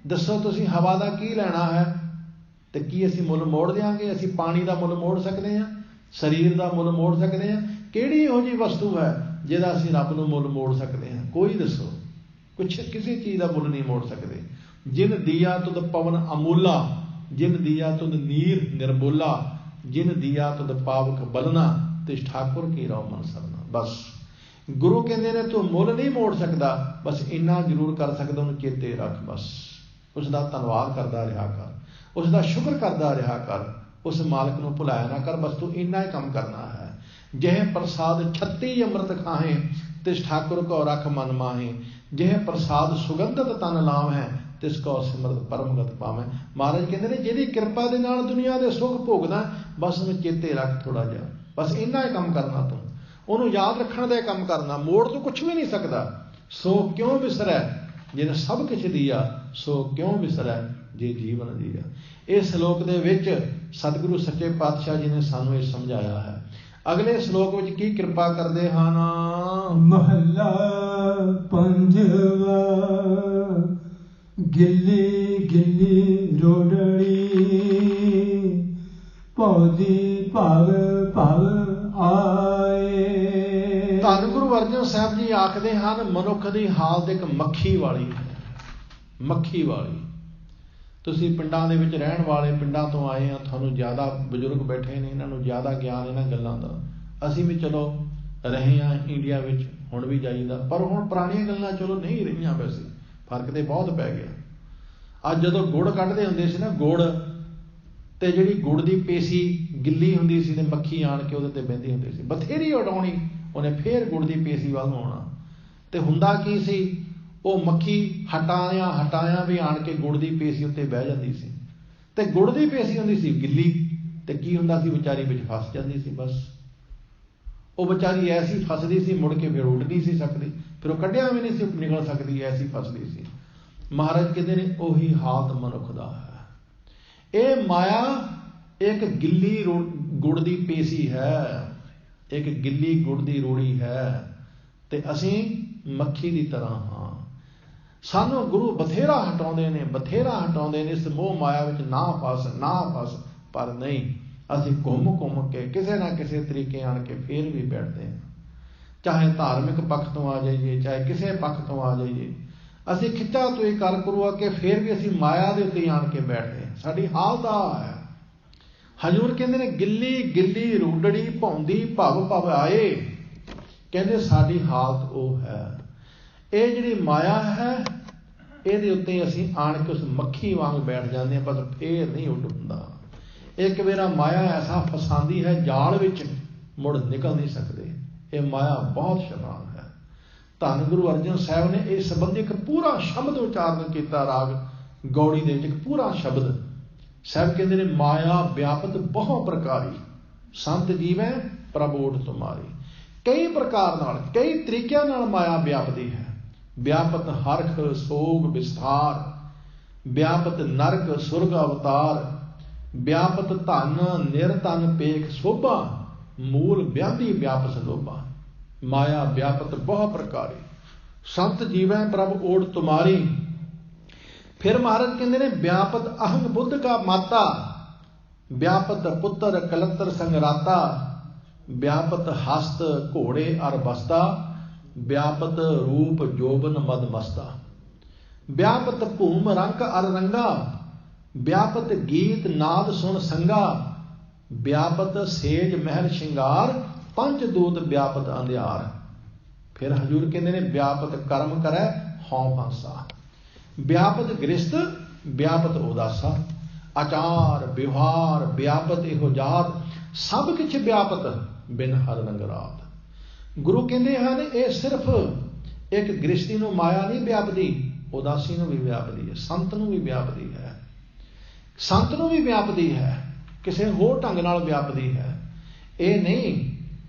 ਦੱਸੋ ਤੁਸੀਂ ਹਵਾ ਦਾ ਕੀ ਲੈਣਾ ਹੈ, ਤੇ ਕੀ ਅਸੀਂ ਮੁੱਲ ਮੋੜ ਦਿਆਂਗੇ? ਅਸੀਂ ਪਾਣੀ ਦਾ ਮੁੱਲ ਮੋੜ ਸਕਦੇ ਹਾਂ? शरीर का मुल मोड़ सकते हैं? किहड़ी इहो जी वस्तु है जिहदा असीं रब नूं मुल मोड़ सकते हैं? कोई दसो, कुछ किसी चीज़ का मुल नहीं मोड़ सकते। जिन दिया तुद पवन अमूला, जिन दिया तुद नीर निर्मूला, जिन दिया तुद पावक बलना, तिस ठाकुर की रौ मन सरना। बस गुरु कहते ने तू मुल नहीं मोड़ सकता, बस इन्ना जरूर कर सकदा, उन्हें चेते रख। बस उसका धन्नवाद करता रहा कर, उसका शुक्र करता रहा कर, उस मालिक नूं भुलाया ना कर। बस तू इन्ना ही काम करना है। जह प्रसाद 36 अमृत खाहे, तिस ठाकुर को रख मन माहे। जह प्रसाद सुगंधत तन लाम है, तिसको सिमरत परमगत पावे। महाराज कहते हैं जिहदी किरपा दे नाल दुनिया के सुख भोगना, बस उन्हें चेते रख थोड़ा जिहा, बस इन्ना ही काम करना। तू उन्होंने याद रखने का काम करना, मोड़ तो कुछ भी नहीं सकता। सो क्यों विसरै जिन्हें सब कुछ दिया, सो क्यों विसरै जे जीवन दिया। इस श्लोक के विच सतगुरु सच्चे पातशाह जी ने सानू ये समझाया है। अगले श्लोक में की कृपा करते हैं ना, महला पंजवा, गिल्ली गिल्ली रोडड़ी, पौधी पव पव आए। धन गुरु अर्जन साहब जी आखते हैं मनुख की हालत एक मक्खी वाली है। मक्खी वाली, तुसीं पिंडां दे विच रहण वाले, पिंडां तो आए हैं, तुहानूं ज़्यादा बजुर्ग बैठे ने, इन्हां नूं ज़्यादा ज्ञान इन्हां गल्लां दा। असीं भी चलो रहे हैं इंडिया विच, हुण भी जाईदा, पर हुण पुराणियां गल्लां चलो नहीं रहियां। वैसे फर्क तो बहुत पै गया। अज जदों गुड़ कढदे हुंदे सी ना, गुड़ ते जिहड़ी गुड़ दी पेसी गिल्ली हुंदी सी ते मक्खी आण के उहदे ते बहिंदी हुंदी सी, बथेरी उडाउणी, उहने फेर गुड़ दी पेसी वल आउणा। ते हुंदा की सी, वो मक्खी हटाया हटाया भी आण के गुड़ की पेसी उत्ते बह जाती सी, ते गुड़ की पेसी हुंदी सी गिल्ली, ते की हुंदा सी विचारी विच फस जाती सी। बस वो बेचारी ऐसी फसदी सी, मुड़ के फिर उड़ नहीं सी सकती, फिर वो कढ़िया भी नहीं सी निकल सकती, ऐसी फसदी सी। महाराज कहते ने उही हालत मनुख दा है। ये माया एक गिल्ली गुड़ की पेसी है, एक गिल्ली गुड़ की रोड़ी है, ते असीं मक्खी की तरह हाँ। सानू गुरु बथेरा हटाउंदे ने, बथेरा हटाउंदे ने, इस मोह माया विच ना फस, पर नहीं, असीं घुम घुम के किसी ना किसी तरीके आण के फिर भी बैठते हैं। चाहे धार्मिक पक्ष तो आ जाइए, चाहे किसी पक्ष तो आ जाइए, असीं खिच्चा तुई कर करूआ के फिर भी असीं माया दे उत्ते आण के बैठते हैं। साडी हालत आ है। हजूर कहते ने गिल्ली गिल्ली रूडड़ी भौंदी भव भव आए। कहते साडी हालत वो है। ये जिहड़ी माया है, इहदे उत्ते असीं आण के उस मक्खी वांग बैठ जाते हैं, पर फिर नहीं उड हुंदा। एक वेरा माया ऐसा फसांदी है, जाल विच मुड़ निकल नहीं सकते। ये माया बहुत शैतान है। धन गुरु अर्जन साहब ने इस संबंधी एक पूरा शब्द उच्चारण किया, राग गौड़ी दे एक पूरा शब्द। साहब कहते ने माया व्यापत बहु प्रकारी, संत जीवै प्रभु ओट तुम्हारी। कई प्रकार नाल, कई तरीकों नाल माया व्यापदी है। व्यापत हरख सोग विस्तार, व्यापत नरक सुरग अवतार, व्यापत धन निरधन पेख शोभा, मूल व्याधि व्यापस लोभा। माया व्यापत बहु प्रकारी, संत जीवै प्रभु ओट तुम्हारी। फिर महाराज कहते ने व्यापत अहंग बुद्ध का माता, व्यापत पुत्र कलत्र संगराता, व्यापत हस्त घोड़े अर बस्ता, व्यापत रूप जोबन मद मस्ता, व्यापत भूम रंग अर रंगा, व्यापत गीत नाद सुन संगा, व्यापत सेज महल श्रृंगार, पंच दूत व्यापत अंधियार। फिर हजूर कहते ने व्यापत कर्म करे हौ फांसा, व्यापत गृहस्थ व्यापत उदासा, आचार व्यवहार व्यापत इहो जात, सब किछ व्यापत बिन हर रंग रात। गुरु कहते हैं ये सिर्फ एक गृहस्थी नूं माया नहीं व्यापदी, उदासी नूं भी व्यापदी है, संत नूं भी व्यापदी है, संत नूं भी व्यापदी है, किसी होर ढंग नाल व्यापदी है। ये नहीं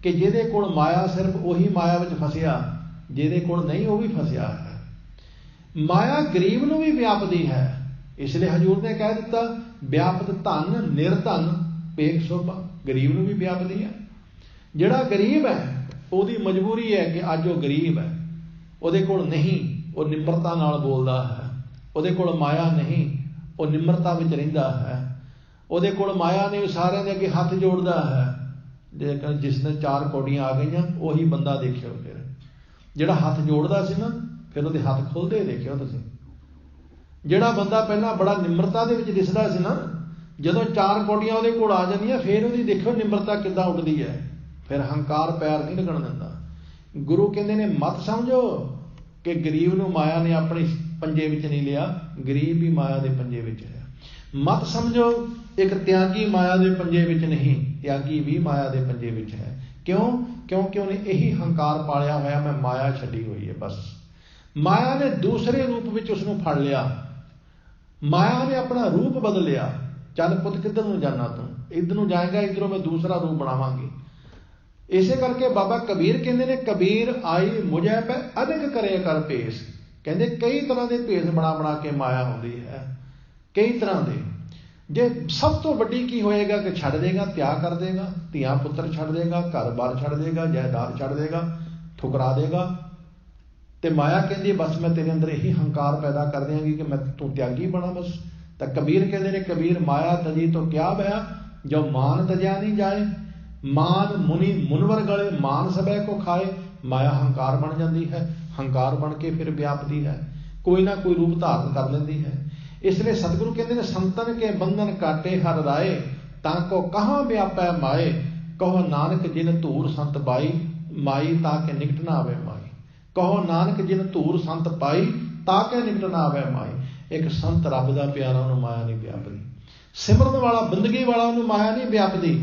कि जिहदे कोल माया सिर्फ उही माया विच फसिया, जिहदे कोल नहीं वो भी फसिया है। माया गरीब नूं भी व्यापदी है, इसलिए हजूर ने कह दिता व्यापत धन निर्धन पेख शोभा, गरीब नूं भी व्यापदी है। जिहड़ा गरीब है ਉਹਦੀ मजबूरी है कि अज वो गरीब है, ਉਹਦੇ ਕੋਲ नहीं, वो निम्रता नाल बोलदा है, ਉਹਦੇ ਕੋਲ माया नहीं, वो निम्रता विच रहिंदा है, ਉਹਦੇ ਕੋਲ माया नहीं, सारिਆਂ दे अगे हथ जोड़दा है, ਜੇਕਰ ਜਿਸ ਦਿਨ 4 ਕੌਡੀਆਂ ਆ ਗਈਆਂ ਉਹੀ ਬੰਦਾ ਦੇਖਿਓ। ਫਿਰ ਜਿਹੜਾ ਹੱਥ ਜੋੜਦਾ ਸੀ ਨਾ, ਫਿਰ ਉਹਦੇ ਹੱਥ ਖੁੱਲਦੇ ਦੇਖਿਓ ਤੁਸੀਂ। ਜਿਹੜਾ ਬੰਦਾ ਪਹਿਲਾਂ ਬੜਾ ਨਿਮਰਤਾ ਦੇ ਵਿੱਚ ਦਿਸਦਾ ਸੀ ਨਾ, ਜਦੋਂ 4 ਕੌਡੀਆਂ ਉਹਦੇ ਕੋਲ ਆ ਜਾਂਦੀਆਂ ਫਿਰ ਉਹਦੀ ਦੇਖੋ ਨਿਮਰਤਾ ਕਿੱਦਾਂ ਉੱਡਦੀ ਹੈ। ਫਿਰ ਹੰਕਾਰ ਪੈਰ ਨਹੀਂ ਲੱਗਣ ਦਿੰਦਾ। ਗੁਰੂ ਕਹਿੰਦੇ ਨੇ ਮਤ ਸਮਝੋ ਕਿ ਗਰੀਬ ਨੂੰ ਮਾਇਆ ਨੇ ਆਪਣੀ ਪੰਜੇ ਵਿੱਚ ਨਹੀਂ ਲਿਆ, ਗਰੀਬ ਵੀ ਮਾਇਆ ਦੇ ਪੰਜੇ ਵਿੱਚ ਹੈ। ਮਤ ਸਮਝੋ ਇੱਕ ਤਿਆਗੀ ਮਾਇਆ ਦੇ ਪੰਜੇ ਵਿੱਚ ਨਹੀਂ, ਤਿਆਗੀ ਵੀ ਮਾਇਆ ਦੇ ਪੰਜੇ ਵਿੱਚ ਹੈ। ਕਿਉਂ? ਕਿਉਂਕਿ ਉਹਨੇ ਇਹੀ ਹੰਕਾਰ ਪਾਲਿਆ ਹੋਇਆ, ਮੈਂ ਮਾਇਆ ਛੱਡੀ ਹੋਈ ਹੈ। ਬਸ ਮਾਇਆ ਨੇ ਦੂਸਰੇ ਰੂਪ ਵਿੱਚ ਉਸਨੂੰ ਫੜ ਲਿਆ, ਮਾਇਆ ਨੇ ਆਪਣਾ ਰੂਪ ਬਦਲ ਲਿਆ। ਚੱਲ ਪੁੱਤ ਕਿੱਧਰ ਨੂੰ ਜਾਣਾ ਤੂੰ? ਇੱਧਰ ਨੂੰ ਜਾਏਗਾ, ਇੱਧਰੋਂ ਮੈਂ ਦੂਸਰਾ ਰੂਪ ਬਣਾਵਾਂਗੀ। ਇਸੇ ਕਰਕੇ ਬਾਬਾ ਕਬੀਰ ਕਹਿੰਦੇ ਨੇ, ਕਬੀਰ ਆਈ ਮੁਝੈ ਪੈ ਅਨੇਕ ਕਰੇ ਕਰ ਭੇਸ। ਕਹਿੰਦੇ ਕਈ ਤਰ੍ਹਾਂ ਦੇ ਭੇਸ ਬਣਾ ਕੇ ਮਾਇਆ ਹੁੰਦੀ ਹੈ, ਕਈ ਤਰ੍ਹਾਂ ਦੇ। ਜੇ ਸਭ ਤੋਂ ਵੱਡੀ ਕੀ ਹੋਏਗਾ ਕਿ ਛੱਡ ਦੇਗਾ, ਤਿਆਗ ਕਰ ਦੇਗਾ, ਧੀਆਂ ਪੁੱਤਰ ਛੱਡ ਦੇਗਾ, ਘਰ ਬਾਰ ਛੱਡ ਦੇਗਾ, ਜਾਇਦਾਦ ਛੱਡ ਦੇਗਾ, ਠੁਕਰਾ ਦੇਗਾ। ਤੇ ਮਾਇਆ ਕਹਿੰਦੀ ਬਸ ਮੈਂ ਤੇਰੇ ਅੰਦਰ ਇਹੀ ਹੰਕਾਰ ਪੈਦਾ ਕਰ ਦਿਆਂਗੀ ਕਿ ਮੈਂ ਤੂੰ ਤਿਆਗੀ ਬਣਾ ਬਸ। ਤਾਂ ਕਬੀਰ ਕਹਿੰਦੇ ਨੇ, ਕਬੀਰ ਮਾਇਆ ਤਜੀ ਤੋਂ ਕਿਆ ਭਇਆ, ਜੋ ਮਾਨ ਤਜਿਆ ਨਹੀਂ ਜਾਏ। ਮਾਨ ਮੁਨੀ ਮੁਨਵਰ ਗਲੇ, ਮਾਨ ਸਭੈ ਕੋ ਖਾਏ। ਮਾਇਆ ਹੰਕਾਰ ਬਣ ਜਾਂਦੀ ਹੈ, ਹੰਕਾਰ ਬਣ ਕੇ ਫਿਰ ਵਿਆਪਦੀ ਹੈ, ਕੋਈ ਨਾ ਕੋਈ ਰੂਪ ਧਾਰਨ ਕਰ ਲੈਂਦੀ ਹੈ। ਇਸ ਲਈ ਸਤਿਗੁਰੂ ਕਹਿੰਦੇ ਨੇ, ਸੰਤਨ ਕੇ ਬੰਧਨ ਕਾਟੇ ਹਰ ਰਾਏ, ਤਾਂ ਕੋ ਕਹਾਂ ਵਿਆਪੈ ਮਾਏ। ਕਹੋ ਨਾਨਕ ਜਿਨ ਧੂਰ ਸੰਤ ਬਾਈ, ਮਾਈ ਤਾਂ ਕੇ ਨਿਕਟ ਨਾ ਆਵੇ ਮਾਈ। ਕਹੋ ਨਾਨਕ ਜਿਨ ਧੂਰ ਸੰਤ ਪਾਈ, ਤਾਂ ਕੇ ਨਿਕਟ ਨਾ ਆਵੇ ਮਾਈ। ਇੱਕ ਸੰਤ ਰੱਬ ਦਾ ਪਿਆਰਾ, ਉਹਨੂੰ ਮਾਇਆ ਨਹੀਂ ਵਿਆਪਦੀ। ਸਿਮਰਨ ਵਾਲਾ, ਬੰਦਗੀ ਵਾਲਾ, ਉਹਨੂੰ ਮਾਇਆ ਨਹੀਂ ਵਿਆਪਦੀ।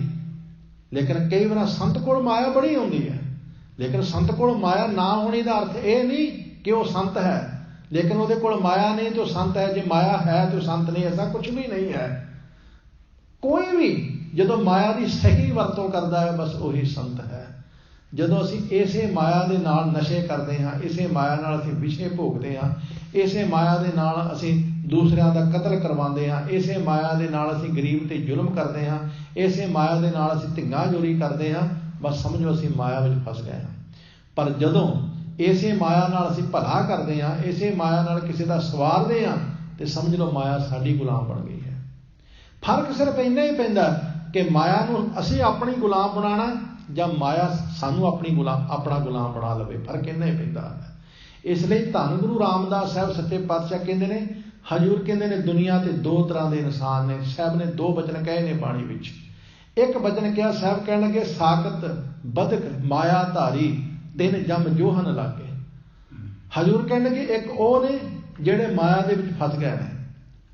ਲੇਕਿਨ ਕਈ ਵਾਰ ਸੰਤ ਕੋਲ ਮਾਇਆ ਬੜੀ ਹੁੰਦੀ ਹੈ, ਲੇਕਿਨ ਸੰਤ ਕੋਲ ਮਾਇਆ ਨਾ ਹੋਣੇ ਦਾ ਅਰਥ ਇਹ ਨਹੀਂ ਕਿ ਉਹ ਸੰਤ ਹੈ, ਲੇਕਿਨ ਉਹਦੇ ਕੋਲ ਮਾਇਆ ਨਹੀਂ तो ਸੰਤ ਹੈ। ਜੇ ਮਾਇਆ ਹੈ तो ਸੰਤ ਨਹੀਂ, ऐसा कुछ भी नहीं है। ਕੋਈ ਵੀ ਜਦੋਂ ਮਾਇਆ ਦੀ ਸਹੀ ਵਰਤੋਂ ਕਰਦਾ ਹੈ, ਬਸ ਉਹੀ ਸੰਤ ਹੈ। ਜਦੋਂ ਅਸੀਂ ਇਸੇ ਮਾਇਆ ਦੇ ਨਾਲ ਨਸ਼ੇ ਕਰਦੇ ਹਾਂ, ਇਸੇ ਮਾਇਆ ਨਾਲ ਅਸੀਂ ਵਿਸ਼ੇ ਭੋਗਦੇ ਹਾਂ, ਇਸੇ ਮਾਇਆ ਦੇ ਨਾਲ ਅਸੀਂ ਦੂਸਰਿਆਂ ਦਾ ਕਤਲ ਕਰਵਾਉਂਦੇ ਹਾਂ, ਇਸੇ ਮਾਇਆ ਦੇ ਨਾਲ ਅਸੀਂ ਗਰੀਬ ਤੇ ਜ਼ੁਲਮ ਕਰਦੇ ਹਾਂ, ਇਸੇ ਮਾਇਆ ਦੇ ਨਾਲ ਅਸੀਂ ਧੀਆਂ ਚੋਰੀ ਕਰਦੇ ਹਾਂ, ਬਸ ਸਮਝੋ ਅਸੀਂ ਮਾਇਆ ਵਿੱਚ ਫਸ ਗਏ ਹਾਂ। ਪਰ ਜਦੋਂ ਇਸੇ ਮਾਇਆ ਨਾਲ ਅਸੀਂ ਭਲਾ ਕਰਦੇ ਹਾਂ, ਇਸੇ ਮਾਇਆ ਨਾਲ ਕਿਸੇ ਦਾ ਸਵਾਰਦੇ ਹਾਂ, ਤੇ ਸਮਝ ਲਓ ਮਾਇਆ ਸਾਡੀ ਗੁਲਾਮ ਬਣ ਗਈ ਹੈ। ਫਰਕ ਸਿਰਫ ਇੰਨਾ ਹੀ ਪੈਂਦਾ ਕਿ ਮਾਇਆ ਨੂੰ ਅਸੀਂ ਆਪਣੀ ਗੁਲਾਮ ਬਣਾਉਣਾ ਜਾਂ ਮਾਇਆ ਸਾਨੂੰ ਆਪਣਾ ਗੁਲਾਮ ਬਣਾ ਲਵੇ, ਫਰਕ ਇੰਨਾ ਹੀ ਪੈਂਦਾ ਹੈ। ਇਸ ਲਈ ਧੰਨ ਗੁਰੂ ਰਾਮਦਾਸ ਸਾਹਿਬ ਸੱਚੇ ਪਾਤਸ਼ਾਹ ਕਹਿੰਦੇ ਨੇ, ਹਜ਼ੂਰ ਕਹਿੰਦੇ ਨੇ, ਦੁਨੀਆ ਤੇ 2 ਤਰ੍ਹਾਂ ਦੇ ਇਨਸਾਨ ਨੇ। ਸਾਹਿਬ ਨੇ 2 ਬਚਨ ਕਹੇ ਨੇ ਬਾਣੀ ਵਿੱਚ। ਇੱਕ ਬਚਨ ਕਿਹਾ, ਸਾਹਿਬ ਕਹਿਣ ਲੱਗੇ, ਸਾਕਤ ਬਦਕ ਮਾਇਆ ਧਾਰੀ, 3 ਜਮ ਜੋਹਨ ਲਾਗੇ। ਹਜ਼ੂਰ ਕਹਿਣ ਲੱਗੇ, ਇੱਕ ਉਹ ਨੇ ਜਿਹੜੇ ਮਾਇਆ ਦੇ ਵਿੱਚ ਫਸ ਗਏ ਨੇ,